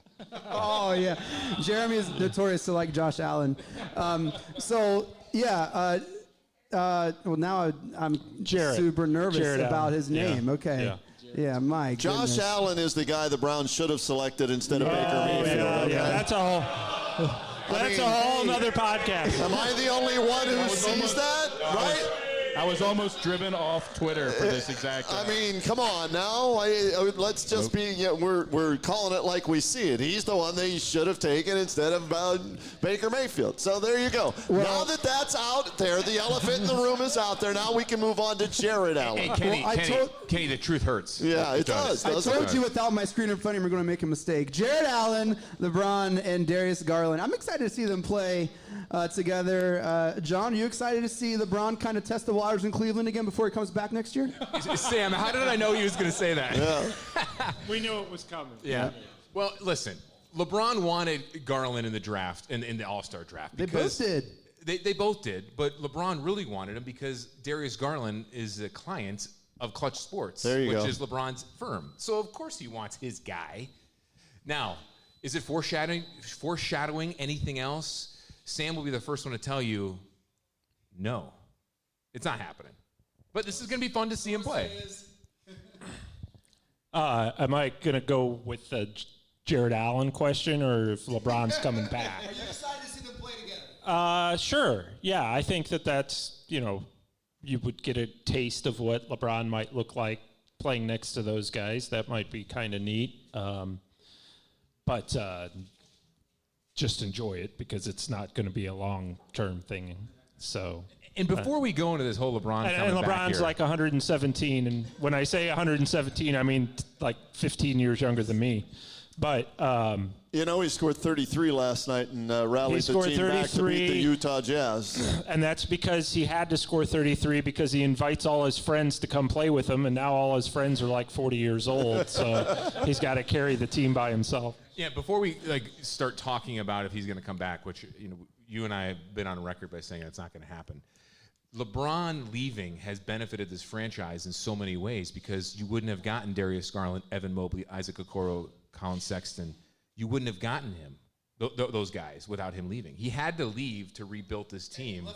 Oh, yeah. Jeremy is notorious to like Josh Allen. Well, now I'm super nervous about his name. Yeah. Okay. Yeah, Mike. Josh Allen is the guy the Browns should have selected instead of Baker Mayfield. Yeah, that's a whole nother podcast. Am I the only one who sees that? Right? I was almost driven off Twitter for this exact thing. I mean, come on now. Let's just be. We're calling it like we see it. He's the one they should have taken instead of Baker Mayfield. So there you go. Well, now that that's out there, the elephant in the room is out there. Now we can move on to Jared Allen. Hey, Kenny, the truth hurts. Yeah, it does. I told you without my screen in front of me, we're going to make a mistake. Jared Allen, LeBron, and Darius Garland. I'm excited to see them play together. John, are you excited to see LeBron kind of test the waters in Cleveland again before he comes back next year? Sam, how did I know he was going to say that? Yeah. We knew it was coming. Yeah. Well, listen, LeBron wanted Garland in the draft, in the All-Star draft. They both did. They both did, but LeBron really wanted him because Darius Garland is a client of Clutch Sports, which is LeBron's firm. So, of course, he wants his guy. Now, is it foreshadowing anything else? Sam will be the first one to tell you, no, it's not happening. But this is going to be fun to see him play. Am I going to go with the Jared Allen question or if LeBron's coming back? Are you excited to see them play together? Sure. Yeah, I think that's, you would get a taste of what LeBron might look like playing next to those guys. That might be kind of neat. But just enjoy it because it's not going to be a long-term thing. So. And before we go into this whole LeBron and LeBron's like 117, and when I say 117, I mean like 15 years younger than me. But he scored 33 last night and rallied the team back to beat the Utah Jazz. And that's because he had to score 33 because he invites all his friends to come play with him, and now all his friends are like 40 years old, so he's got to carry the team by himself. Yeah, before we start talking about if he's going to come back, which you and I have been on record by saying it's not going to happen. LeBron leaving has benefited this franchise in so many ways because you wouldn't have gotten Darius Garland, Evan Mobley, Isaac Okoro, Colin Sexton. You wouldn't have gotten him, those guys, without him leaving. He had to leave to rebuild this team.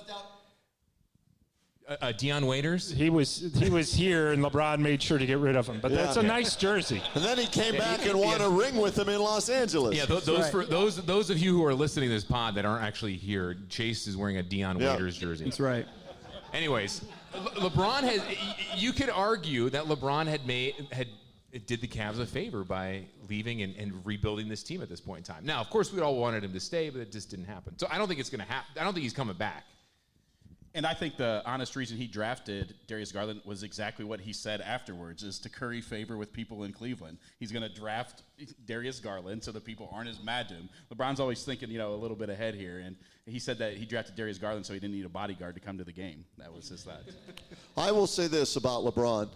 Deion Waiters? He was here, and LeBron made sure to get rid of him. But that's a nice jersey. And then he came back and won a ring with him in Los Angeles. Yeah, those of you who are listening to this pod that aren't actually here, Chase is wearing a Deion Waiters jersey. That's right. Anyways, LeBron has. You could argue that LeBron did the Cavs a favor by leaving and rebuilding this team at this point in time. Now, of course, we all wanted him to stay, but it just didn't happen. So I don't think it's going to happen. I don't think he's coming back. And I think the honest reason he drafted Darius Garland was exactly what he said afterwards, is to curry favor with people in Cleveland. He's going to draft Darius Garland so that people aren't as mad to him. LeBron's always thinking, a little bit ahead here. And he said that he drafted Darius Garland so he didn't need a bodyguard to come to the game. That was his thought. I will say this about LeBron.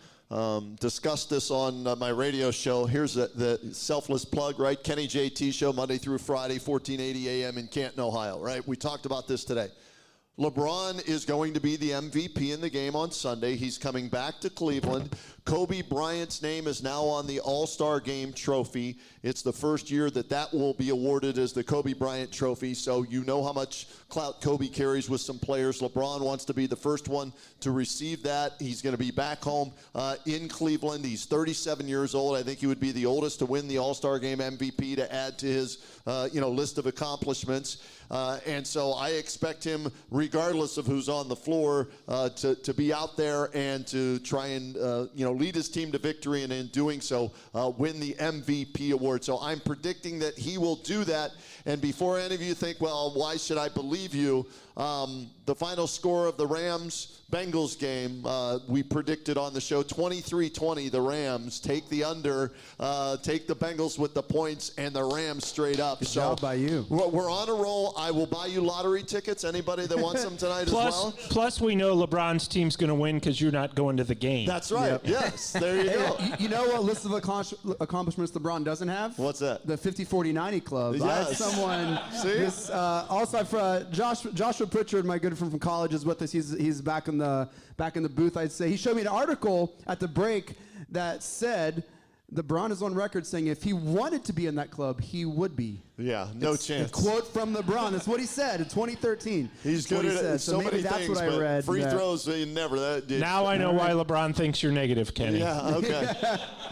Discussed this on my radio show. Here's the selfless plug, right? Kenny JT Show, Monday through Friday, 1480 a.m. in Canton, Ohio, right? We talked about this today. LeBron is going to be the MVP in the game on Sunday. He's coming back to Cleveland. Kobe Bryant's name is now on the All-Star Game trophy. It's the first year that will be awarded as the Kobe Bryant trophy, so you know how much clout Kobe carries with some players. LeBron wants to be the first one to receive that. He's going to be back home in Cleveland. He's 37 years old. I think he would be the oldest to win the All-Star Game MVP to add to his list of accomplishments. And so I expect him, regardless of who's on the floor, to be out there and to try and lead his team to victory, and in doing so, win the MVP award. So I'm predicting that he will do that. And before any of you think, well, why should I believe you? The final score of the Rams-Bengals game, we predicted on the show 23-20. The Rams take the under, take the Bengals with the points, and the Rams straight up. Good job by you. We're on a roll. I will buy you lottery tickets. Anybody that wants them tonight as well? Plus, we know LeBron's team's going to win because you're not going to the game. That's right. Yep. Yes. There you go. You know what list of accomplishments LeBron doesn't have? What's that? The 50-40-90 club. Yes. I had someone. See? Also, Joshua Pritchard, my good friend from college, is with us. He's back in the booth. I'd say he showed me an article at the break that said LeBron is on record saying if he wanted to be in that club, he would be. Yeah, no chance. A quote from LeBron. That's what he said in 2013. He's good at it. So maybe many that's things, what I read. Free throws, never. Now I know why LeBron thinks you're negative, Kenny. Yeah, okay.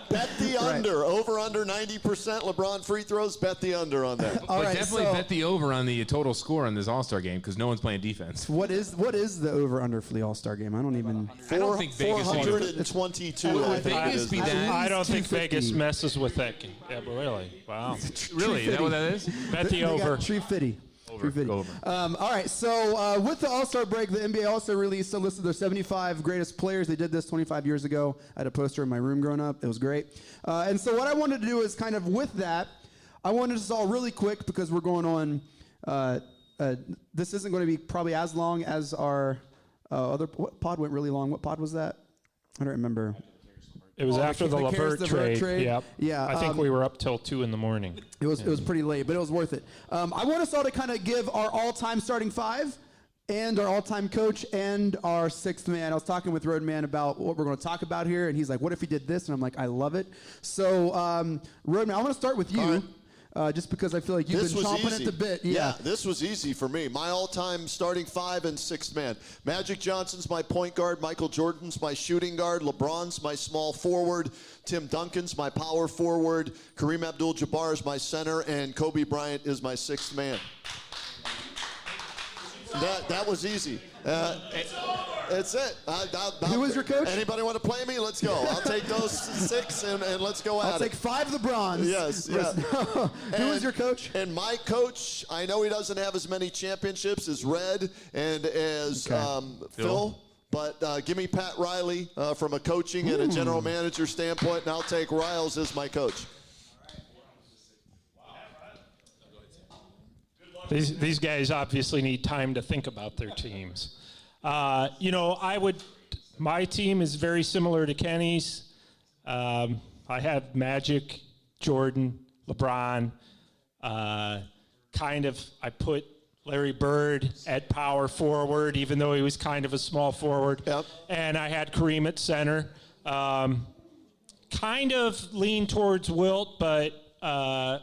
Bet the under. Over under 90% LeBron free throws. Bet the under on that. But definitely bet the over on the total score on this All-Star game because no one's playing defense. What is the over under for the All-Star game? I don't even. I don't think Vegas 422. I don't think Vegas messes with that game. Yeah, but really. Wow. Really? Is that what that is? Bet the over. Tree Fitty. Over. All right, so with the All-Star break, the NBA also released a list of their 75 greatest players. They did this 25 years ago. I had a poster in my room growing up. It was great. And so what I wanted to do is kind of with that, I wanted to solve really quick because we're going on. This isn't going to be probably as long as our other pod went really long. What pod was that? I don't remember. It was after the LeVert trade. Yep. Yeah. I think we were up till 2 in the morning. It was pretty late, but it was worth it. I want us all to kind of give our all-time starting five and our all-time coach and our sixth man. I was talking with Roadman about what we're going to talk about here, and he's like, what if he did this? And I'm like, I love it. So, Roadman, I want to start with you. Right. Just because I feel like you've been chomping at the bit. Yeah, this was easy for me. My all-time starting five and sixth man. Magic Johnson's my point guard. Michael Jordan's my shooting guard. LeBron's my small forward. Tim Duncan's my power forward. Kareem Abdul-Jabbar is my center. And Kobe Bryant is my sixth man. That was easy. It's it. Who was your coach? Anybody want to play me? Let's go. I'll take those six and let's go at it. I'll take 5 LeBrons. Yes. Yeah. Who was your coach? And my coach, I know he doesn't have as many championships as Red and as Phil. But give me Pat Riley from a coaching and a general manager standpoint, and I'll take Riles as my coach. These guys obviously need time to think about their teams. My team is very similar to Kenny's. I have Magic, Jordan, LeBron. I put Larry Bird at power forward, even though he was kind of a small forward. Yep. And I had Kareem at center. Kind of leaned towards Wilt, but I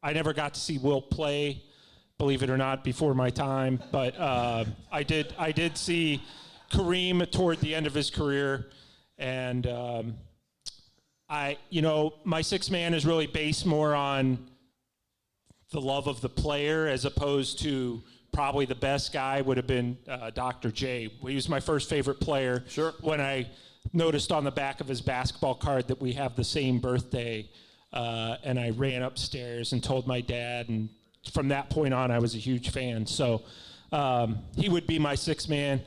never got to see Wilt play, believe it or not, before my time. But I did see Kareem toward the end of his career. And my sixth man is really based more on the love of the player as opposed to probably the best guy would have been Dr. J. He was my first favorite player. Sure. When I noticed on the back of his basketball card that we have the same birthday, and I ran upstairs and told my dad, and from that point on, I was a huge fan. So he would be my sixth man.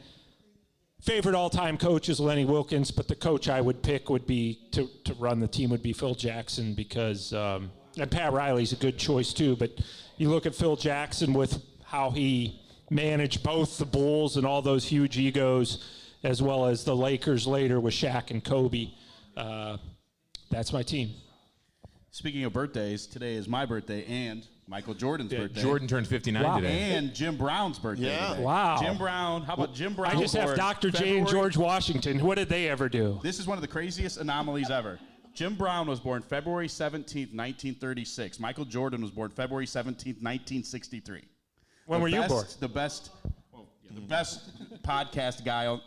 favorite all-time coach is Lenny Wilkens, but the coach I would pick would be to run the team would be Phil Jackson because and Pat Riley's a good choice too. But you look at Phil Jackson with how he managed both the Bulls and all those huge egos, as well as the Lakers later with Shaq and Kobe. That's my team. Speaking of birthdays, today is my birthday and Michael Jordan's birthday. Jordan turned 59 today. And Jim Brown's birthday today. Wow. Jim Brown. How about Jim Brown? I just have Dr. J and George Washington. What did they ever do? This is one of the craziest anomalies ever. Jim Brown was born February 17th, 1936. Michael Jordan was born February 17th, 1963. When were you born? The best podcast guy on,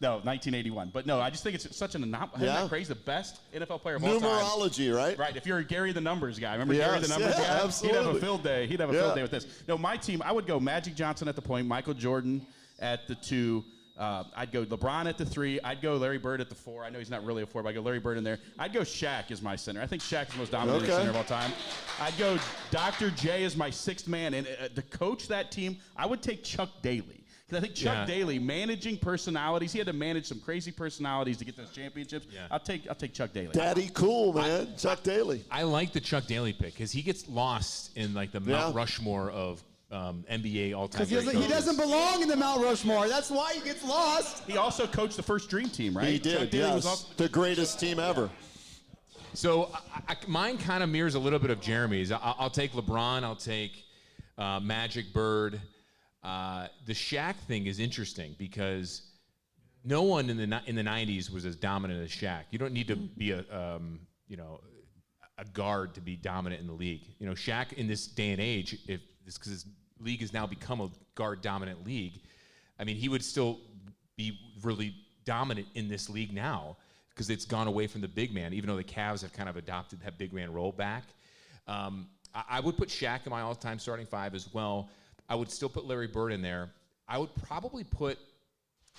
no, 1981. But no, I just think it's such an anomaly. Isn't that crazy? The best NFL player of all time. Numerology, right? Right. If you're a Gary the Numbers guy, remember Gary the Numbers guy? Absolutely. He'd have a field day. He'd have a field day with this. No, my team, I would go Magic Johnson at the point, Michael Jordan at the 2. I'd go LeBron at the 3. I'd go Larry Bird at the 4. I know he's not really a 4, but I'd go Larry Bird in there. I'd go Shaq as my center. I think Shaq's the most dominant center of all time. I'd go Dr. J as my 6th man. And to coach that team, I would take Chuck Daly. Because I think Chuck Daly, managing personalities, he had to manage some crazy personalities to get those championships. Yeah. I'll take Chuck Daly. Daddy cool, man. Chuck Daly. I like the Chuck Daly pick because he gets lost in like the Mount Rushmore of NBA all-time. Because he doesn't belong in the Mount Rushmore. That's why he gets lost. He also coached the first Dream Team, right? He did, Chuck Daly was yes. The greatest team ever. So mine kind of mirrors a little bit of Jeremy's. I'll take LeBron. I'll take Magic, Bird. The Shaq thing is interesting because no one in the 90s was as dominant as Shaq. You don't need to be a guard to be dominant in the league. You know, Shaq in this day and age, if this because his league has now become a guard dominant league, I mean, he would still be really dominant in this league now because it's gone away from the big man. Even though the Cavs have kind of adopted that big man role back, I would put Shaq in my all-time starting 5 as well. I would still put Larry Bird in there. I would probably put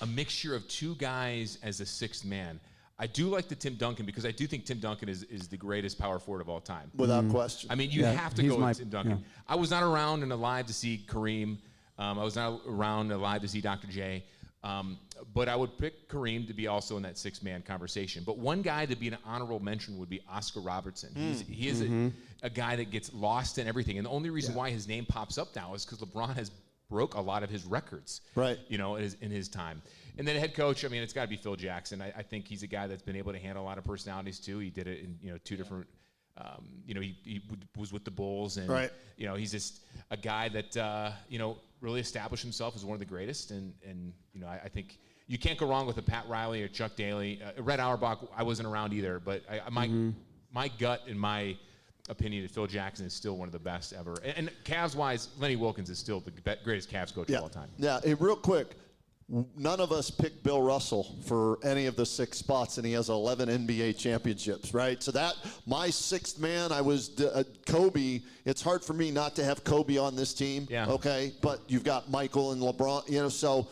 a mixture of 2 guys as a 6th man. I do like the Tim Duncan because I do think Tim Duncan is the greatest power forward of all time. Without question. I mean, you have to go with Tim Duncan. Yeah. I was not around and alive to see Kareem. I was not around and alive to see Dr. J. But I would pick Kareem to be also in that 6-man conversation. But one guy to be an honorable mention would be Oscar Robertson. He is a guy that gets lost in everything. And the only reason why his name pops up now is because LeBron has broke a lot of his records, right? You know, in his time. And then head coach, I mean, it's got to be Phil Jackson. I think he's a guy that's been able to handle a lot of personalities too. He did it in 2 different. He was with the Bulls, and he's just a guy that really established himself as one of the greatest. And I think you can't go wrong with a Pat Riley or Chuck Daly. Red Auerbach, I wasn't around either, but my gut and my opinion that Phil Jackson is still one of the best ever. And Cavs-wise, Lenny Wilkens is still the greatest Cavs coach of all time. Yeah, real quick, none of us picked Bill Russell for any of the 6 spots, and he has 11 NBA championships, right? So that, my 6th man, I was Kobe. It's hard for me not to have Kobe on this team, okay? But you've got Michael and LeBron,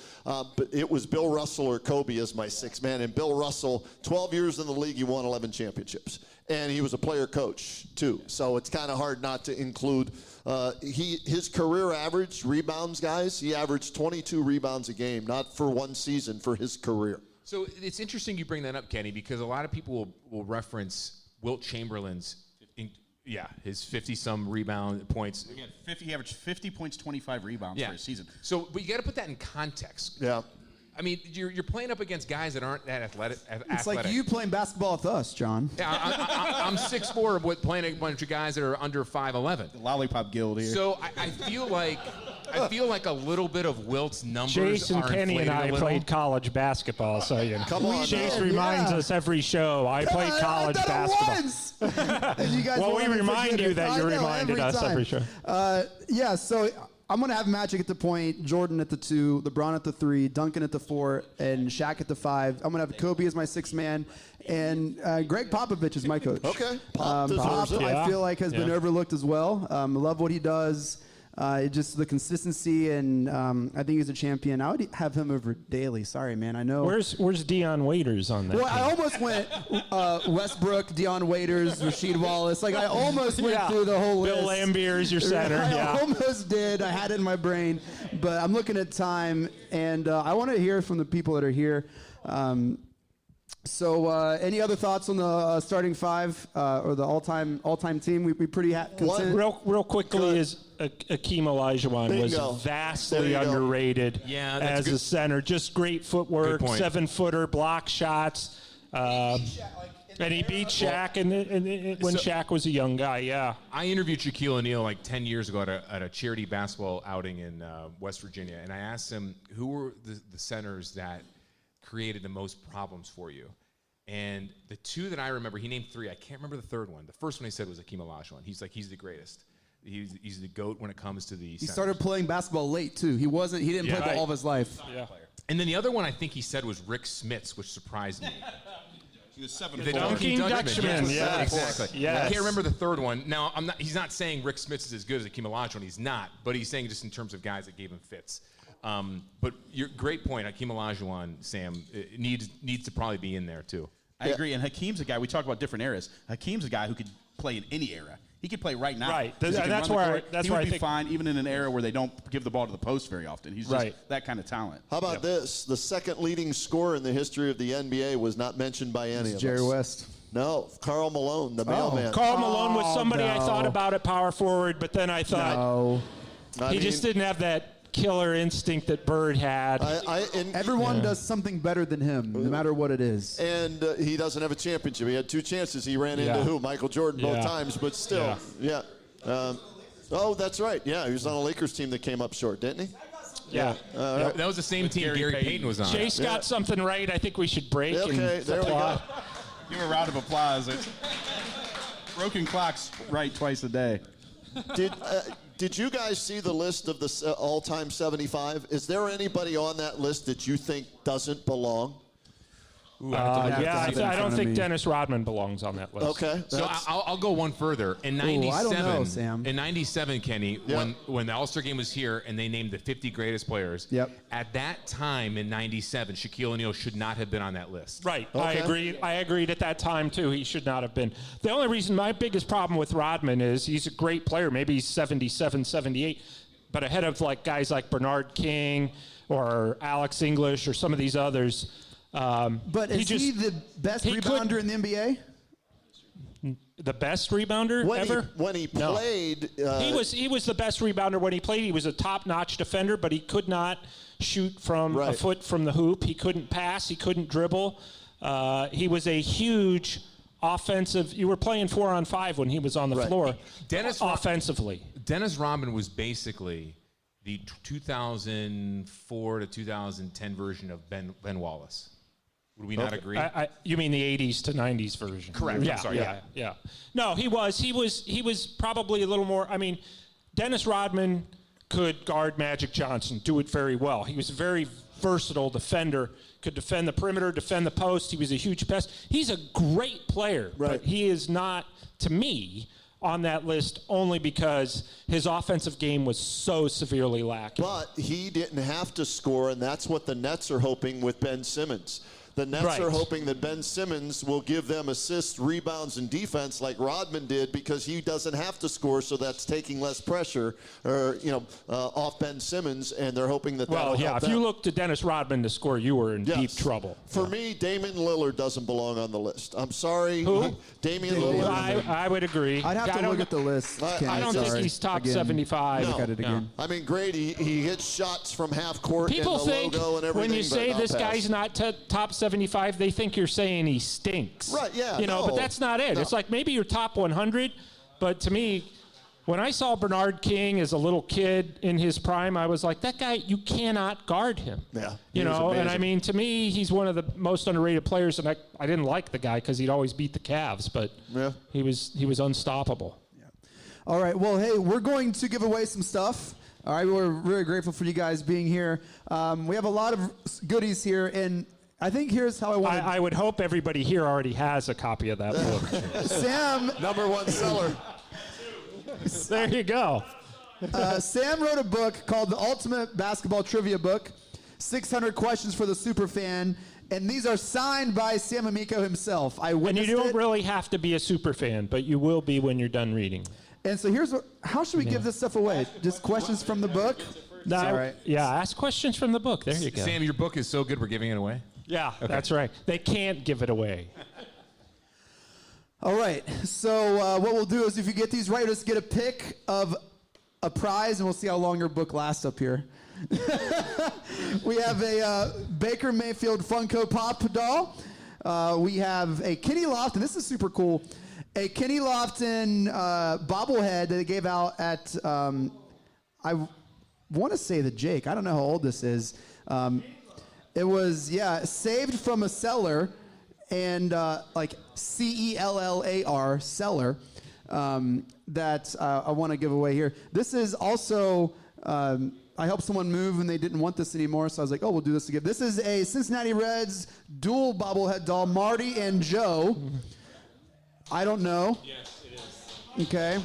but it was Bill Russell or Kobe as my 6th man. And Bill Russell, 12 years in the league, he won 11 championships. And he was a player coach, too. So it's kind of hard not to include his career average rebounds, guys, he averaged 22 rebounds a game, not for one season, for his career. So it's interesting you bring that up, Kenny, because a lot of people will reference Wilt Chamberlain's his 50-some rebound points. He averaged 50 points, 25 rebounds for a season. So, but you got to put that in context. Yeah. I mean, you're playing up against guys that aren't that athletic. It's like you playing basketball with us, John. Yeah, I'm 6'4", but playing a bunch of guys that are under 5'11". The lollipop guild here. So I feel like a little bit of Wilt's numbers Jason, are Kenny, and I a played college basketball, so Come on, Chase reminds us every show. I played college basketball. You guys we remind you that you reminded us every show. So I'm going to have Magic at the point, Jordan at the 2, LeBron at the 3, Duncan at the 4, and Shaq at the 5. I'm going to have Kobe as my 6th man, and Greg Popovich is my coach. Okay. Pop, I feel like has been overlooked as well. I love what he does. Just the consistency, and I think he's a champion. I would have him over Daly. Sorry, man. I know. Where's Deion Waiters on that? Well, I almost went Westbrook, Deion Waiters, Rasheed Wallace. Like I almost went through the whole list. Bill Laimbeer is your center. I almost did. I had it in my brain, but I'm looking at time, and I want to hear from the people that are here. So, any other thoughts on the starting five or the all-time team? We pretty content. Real quickly is Akeem Olajuwon was vastly underrated as a center. Just great footwork, 7-footer, block shots, and he beat Shaq when Shaq was a young guy. Yeah, I interviewed Shaquille O'Neal like 10 years ago at a charity basketball outing in West Virginia, and I asked him who were the centers that created the most problems for you. And the two that I remember, he named three. I can't remember the third one. The first one he said was Akeem Olajuwon. He's the greatest. He's the GOAT when it comes to the He started playing basketball late, too. He didn't play ball all of his life. Yeah. And then the other one I think he said was Rick Smits, which surprised me. He was 7 The foot. Dunking Dutchman. Yes. Exactly. Yes. I can't remember the third one. Now, he's not saying Rick Smits is as good as Akeem Olajuwon. He's not. But he's saying just in terms of guys that gave him fits. But your great point, Akeem Olajuwon, Sam, needs to probably be in there, too. I agree. And Hakeem's a guy, we talk about different eras. Hakeem's a guy who could play in any era. He could play right now. Right. He That's can run where the court. that's he where would I be think fine, even in an era where they don't give the ball to the post very often. He's just that kind of talent. How about this? The second leading scorer in the history of the NBA was not mentioned by any of us. Jerry West. No, Karl Malone, the mailman. Karl Malone was somebody I thought about at power forward, but then I thought he just didn't have that killer instinct that Bird had. Everyone does something better than him, no matter what it is. And he doesn't have a championship. He had 2 chances. He ran into who? Michael Jordan both times, but still. Oh, that's right. Yeah, he was on a Lakers team that came up short, didn't he? Yeah. That was the same team Gary Payton was on. Chase got something right. I think we should break. Okay, and there we go. Give a round of applause. It's broken clocks right twice a day. Did you guys see the list of the all-time 75? Is there anybody on that list that you think doesn't belong? I don't think Dennis Rodman belongs on that list. Okay. So I'll go one further. In '97, I don't know, Sam. In '97, Kenny, when the All-Star game was here and they named the 50 greatest players. Yep. At that time in '97, Shaquille O'Neal should not have been on that list. Right. Okay. I agreed at that time too. He should not have been. The only reason, my biggest problem with Rodman is he's a great player. Maybe he's 77, 78, but ahead of like guys like Bernard King or Alex English or some of these others. But is he the best rebounder in the NBA? The best rebounder ever? When he played, he was the best rebounder when he played. He was a top-notch defender, but he could not shoot from a foot from the hoop. He couldn't pass. He couldn't dribble. He was a huge offensive. You were playing 4-on-5 when he was on the floor. Offensively, Dennis Rodman was basically the 2004 to 2010 version of Ben Wallace. Would we not agree? You mean the 80s to 90s version? Correct. Yeah, I'm sorry. Yeah. No, he was probably a little more. I mean, Dennis Rodman could guard Magic Johnson, do it very well. He was a very versatile defender, could defend the perimeter, defend the post. He was a huge pass. He's a great player, but he is not, to me, on that list only because his offensive game was so severely lacking. But he didn't have to score, and that's what the Nets are hoping with Ben Simmons. The Nets are hoping that Ben Simmons will give them assists, rebounds, and defense like Rodman did because he doesn't have to score, so that's taking less pressure off Ben Simmons, and they're hoping that that'll help if them. you look to Dennis Rodman to score, you were in deep trouble. For me, Damian Lillard doesn't belong on the list. I'm sorry. Who? Damian Lillard. I would agree. I'd have to look at the list. I don't think he's top 75. Look at it again. I mean, great. He hits shots from half court People in the think logo and everything. when you say this pass. guy's not top 75, they think you're saying he stinks. Right, yeah. But that's not it. It's like maybe you're top 100, but to me, when I saw Bernard King as a little kid in his prime, I was like, that guy, you cannot guard him. Yeah. And I mean, to me, he's one of the most underrated players, and I didn't like the guy because he'd always beat the Cavs, but he was unstoppable. Yeah. All right, well, hey, we're going to give away some stuff. All right, we're very grateful for you guys being here. We have a lot of goodies here, and I think here's how I want to... I would hope everybody here already has a copy of that book. Sam... #1 seller. There you go. Sam wrote a book called The Ultimate Basketball Trivia Book, 600 Questions for the Superfan, and these are signed by Sam Amico himself. I And witnessed you don't it. really have to be a super fan, but you will be when you're done reading. And so how should we give this stuff away? Just questions from the book? No, All right. Yeah, ask questions from the book. There you go. Sam, your book is so good, we're giving it away. Yeah, that's right. They can't give it away. All right. So what we'll do is if you get these right, just get a pick of a prize, and we'll see how long your book lasts up here. We have a Baker Mayfield Funko Pop doll. We have a Kenny Lofton. This is super cool. A Kenny Lofton bobblehead that they gave out at, I want to say the Jake. I don't know how old this is. It was, saved from a cellar, and like CELLAR, cellar, that I want to give away here. This is also, I helped someone move and they didn't want this anymore, so I was like, we'll do this again. This is a Cincinnati Reds dual bobblehead doll, Marty and Joe. I don't know. Yes, it is. Okay.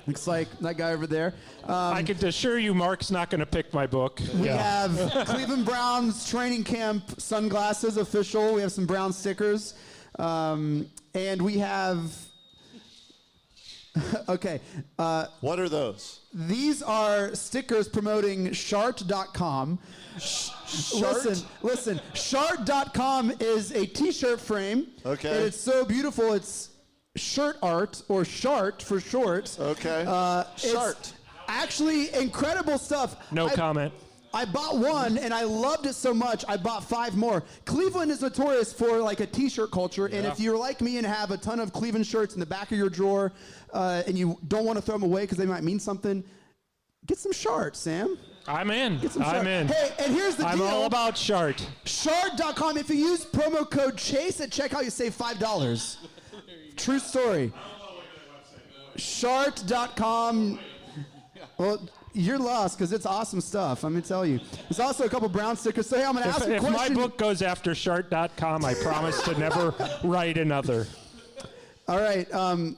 Looks like that guy over there. I can assure you Mark's not going to pick my book. We have Cleveland Browns training camp sunglasses official. We have some brown stickers. And we have, okay. What are those? These are stickers promoting Shart.com. Listen, Shart.com is a t-shirt frame. Okay. And it's so beautiful. It's shirt art, or Shart for short. Okay. Shart. It's actually incredible stuff. No comment. I bought one and I loved it so much I bought 5 more. Cleveland is notorious for like a t-shirt culture, and if you're like me and have a ton of Cleveland shirts in the back of your drawer and you don't want to throw them away because they might mean something, get some Shart, Sam. I'm in. Get some I'm Shart. in. Hey, and here's the I'm deal. all about Shart. Shart.com. If you use promo code CHASE at checkout, you save $5. True story. Shart.com. Well, you're lost because it's awesome stuff. I'm going to tell you. There's also a couple brown stickers. So, hey, I'm going to ask you a If question. my book goes after Shart.com, I promise to never write another. All right.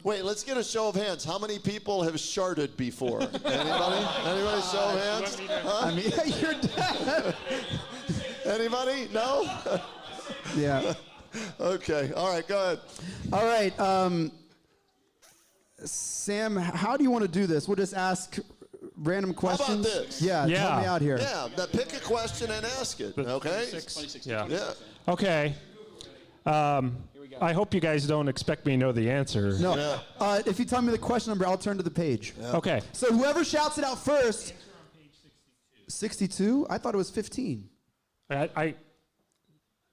Wait, let's get a show of hands. How many people have sharted before? Anybody? Anybody show of hands? Huh? I mean, you're dead. Anybody? No? Yeah. Okay. All right, go ahead. All right. Sam, how do you want to do this? We'll just ask random questions. How about this? Yeah, Yeah. help me out here. Yeah, now pick a question and ask it, okay? Yeah. Yeah. Okay. I hope you guys don't expect me to know the answer. No. Yeah. If you tell me the question number, I'll turn to the page. Okay. So whoever shouts it out first. 62? I thought it was 15. I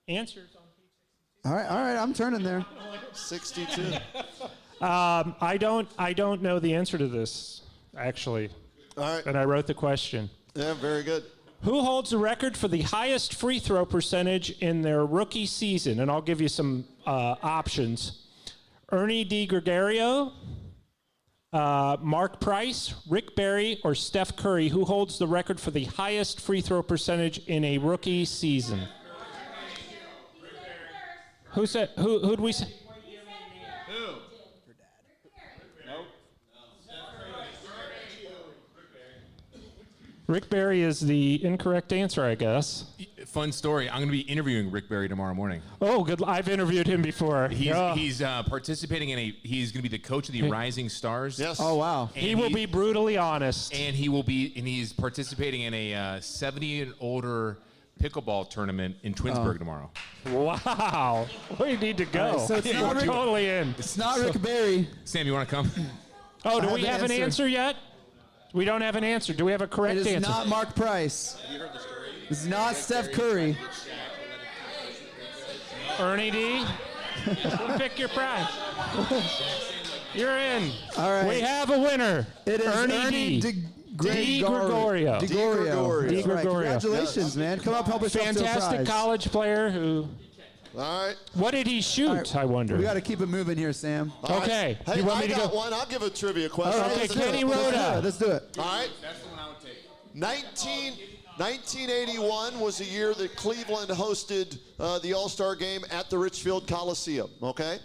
answers on page 62. All right, I'm turning there. 62. I don't know the answer to this, actually. All right. And I wrote the question. Yeah, very good. Who holds the record for the highest free throw percentage in their rookie season? And I'll give you some options. Ernie DiGregorio, Mark Price, Rick Barry, or Steph Curry. Who holds the record for the highest free throw percentage in a rookie season? Who said? Who'd we say? Rick Barry is the incorrect answer, I guess. Fun story. I'm going to be interviewing Rick Barry tomorrow morning. Oh, good. I've interviewed him before. He's participating in he's going to be the coach of the Rising Stars. Yes. Oh, wow. And He will be brutally honest. And he's participating in a 70 and older pickleball tournament in Twinsburg tomorrow. Wow. We need to go. so it's We're not Rick- totally in. It's not Rick Barry. Sam, you want to come? Oh, do I we have have the an answer. answer yet? We don't have an answer. Do we have a It correct is answer? not Mark Price. It's not Steph Curry. Ernie D. Pick your prize. You're in. All right. We have a winner. It is Ernie D. DiGregorio. DiGregorio. That's right. DiGregorio. Congratulations, man. Come up, help yourself to a Fantastic prize. college player who. All right. What did he shoot? All right. I wonder. We got to keep it moving here, Sam. All right. Okay. Hey, You want I me to got go? one. I'll give a trivia question. All right, Okay, let's do Kenny it. Rhoda. Let's do it. All right. That's the one I would take. 1981 was the year that Cleveland hosted the All-Star game at the Richfield Coliseum, okay?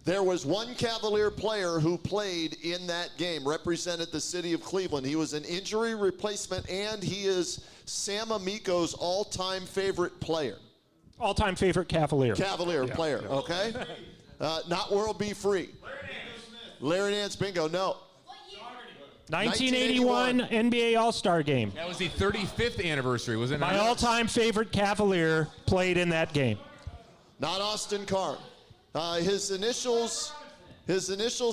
There was one Cavalier player who played in that game, represented the city of Cleveland. He was an injury replacement, and he is Sam Amico's all-time favorite player. All-time favorite Cavalier. Cavalier player, okay? Not World B. Free. Larry Nance, bingo, no. 1981 NBA All-Star game. That was the 35th anniversary, was it not? My all-time favorite Cavalier played in that game. Not Austin Carr. His initials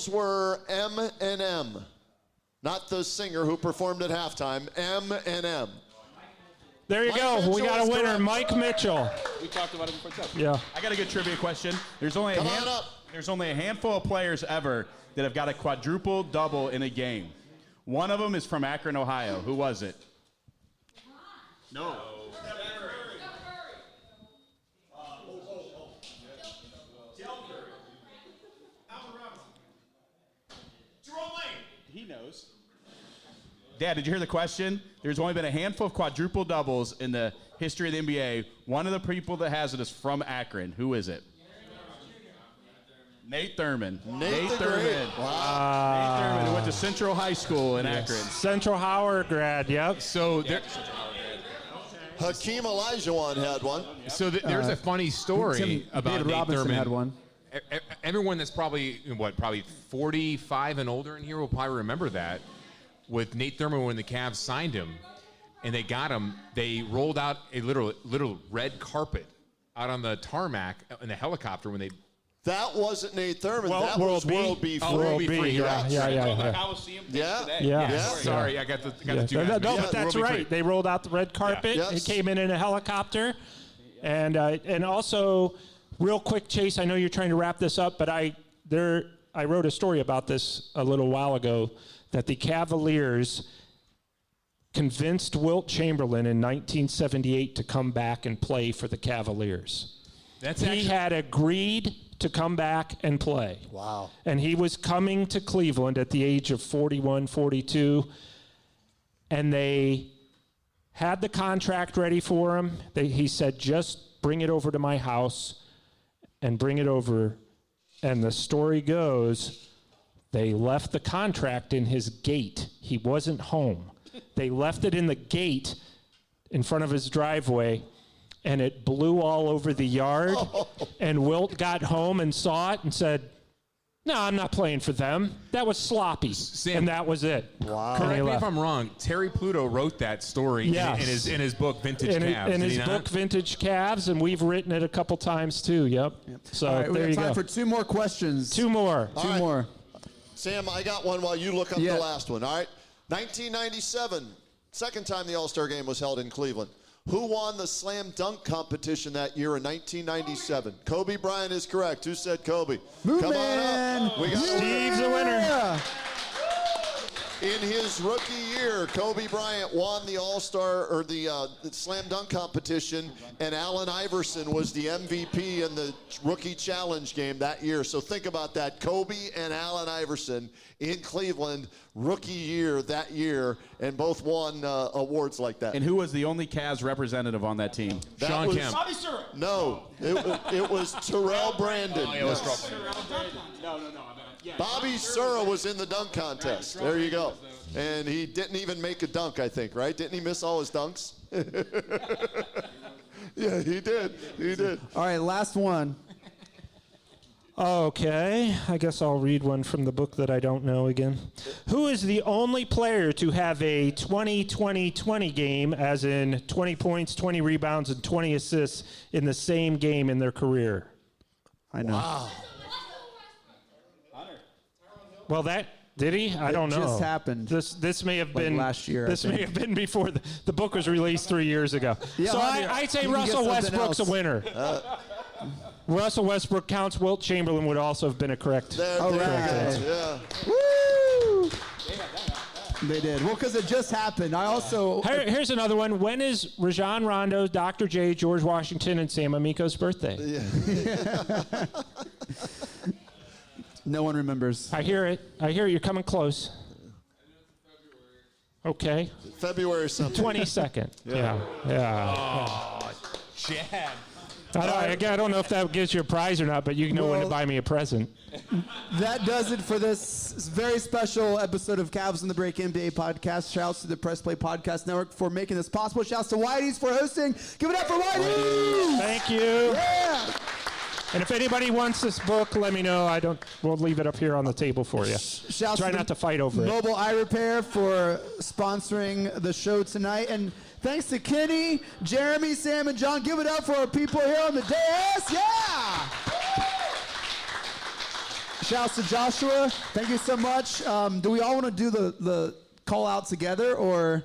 were M&M. Not the singer who performed at halftime, M&M. There you Mike go. Mitchell We got is a winner, correct. Mike Mitchell. We talked about it before. Yeah. I got a good trivia question. There's only Come on up. There's only a handful of players ever that have got a quadruple double in a game. One of them is from Akron, Ohio. Who was it? No. He knows. Dad, did you hear the question? There's only been a handful of quadruple doubles in the history of the NBA. One of the people that has it is from Akron. Who is it? Nate Thurman. Nate the Thurman. Great. Nate Thurman, who went to Central High School in Akron. Central Howard grad, yep. So there, Hakeem Olajuwon had one. there's a funny story about David Nate Robinson Thurman. had one. Everyone that's probably 45 and older in here will probably remember that. With Nate Thurman, when the Cavs signed him, and they got him, they rolled out a little red carpet out on the tarmac in the helicopter when they. That wasn't Nate Thurman. Well, that World was B. World B. Oh, World B. Free, yeah, yeah. Coliseum Yeah. today. Yeah. Sorry, I got the two guys. No, mixed but up. that's World B. Free. right. They rolled out the red carpet. Yeah. It came in a helicopter. And also, real quick, Chase, I know you're trying to wrap this up, but I wrote a story about this a little while ago, that the Cavaliers convinced Wilt Chamberlain in 1978 to come back and play for the Cavaliers. He had agreed to come back and play. Wow. And he was coming to Cleveland at the age of 41, 42, and they had the contract ready for him. He said, just bring it over to my house and bring it over. And the story goes, they left the contract in his gate. He wasn't home. They left it in the gate in front of his driveway, and it blew all over the yard. And Wilt got home and saw it and said, no, I'm not playing for them. That was sloppy. Sam, and that was it. Wow. Correct me if I'm wrong. Terry Pluto wrote that story Yes. in his book Vintage In Cavs. his did he book, not? Vintage Cavs, and we've written it a couple times too. Yep. So All right, we there have you time go. for two more questions. Two more. All Two right. more. Sam, I got one while you look up Yeah. the last one, all right? 1997, second time the All-Star Game was held in Cleveland. Who won the slam dunk competition that year in 1997? Kobe Bryant is correct. Who said Kobe? Movement. Come on up. We got a winner. Steve's the winner. Yeah. In his rookie year, Kobe Bryant won the All-Star or the slam dunk competition, and Allen Iverson was the MVP in the rookie challenge game that year. So think about that. Kobe and Allen Iverson in Cleveland, rookie year that year, and both won awards like that. And who was the only Cavs representative on that team? That Sean was- Kemp. No, it was Terrell Brandon. Oh, yeah, it was Yes. No. Bobby Sura was in the dunk contest. There you go. And he didn't even make a dunk, I think, right? Didn't he miss all his dunks? Yeah, he did. He did. All right, last one. Okay, I guess I'll read one from the book that I don't know again. Who is the only player to have a 20-20-20 game, as in 20 points, 20 rebounds, and 20 assists in the same game in their career? I know. Wow. Well, did he? I don't know. just happened. This may have Like been last year, I This may think. have been before the book was released 3 years ago. Yeah, so Javier, I'd say you can get Russell something Westbrook's else. a winner. Russell Westbrook counts. Wilt Chamberlain would also have been a correct. There All you right. go. Yeah. Woo! They did. Well, because it just happened. I also. Here's another one. When is Rajon Rondo, Dr. J, George Washington, and Sam Amico's birthday? No one remembers. I hear it. You're coming close. Okay. February something. 22nd. Yeah. Chad. I don't know if that gives you a prize or not, but you know when to buy me a present. That does it for this very special episode of Cavs on the Break NBA podcast. Shouts to the Press Play Podcast Network for making this possible. Shouts to Whitey's for hosting. Give it up for Whitey! Thank you. Yeah! And if anybody wants this book, let me know. We'll leave it up here on the table for you. Shouts Try to not to fight over it. Mobile iRepair for sponsoring the show tonight. And thanks to Kenny, Jeremy, Sam, and John. Give it up for our people here on the dais. Yeah! Shouts to Joshua. Thank you so much. Do we all want to do the call out together, or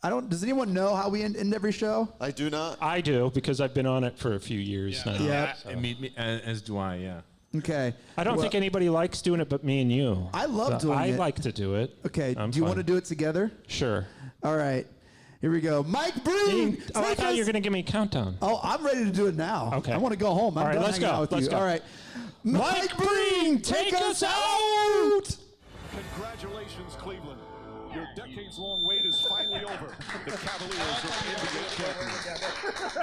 does anyone know how we end every show? I do not. I do, because I've been on it for a few years now. Yeah. As do I, yeah. Okay. I don't think anybody likes doing it but me and you. I love doing it. I like to do it. Okay. Do you want to do it together? Sure. All right. Here we go. Mike Breen. I thought you were going to give me a countdown. Oh, I'm ready to do it now. Okay. I want to go home. I'm All right, done let's hanging go. out with Let's you. go. All right. Mike Breen, take us out. Congratulations, Cleveland. Your decades-long wait is finally over. The Cavaliers are NBA champions.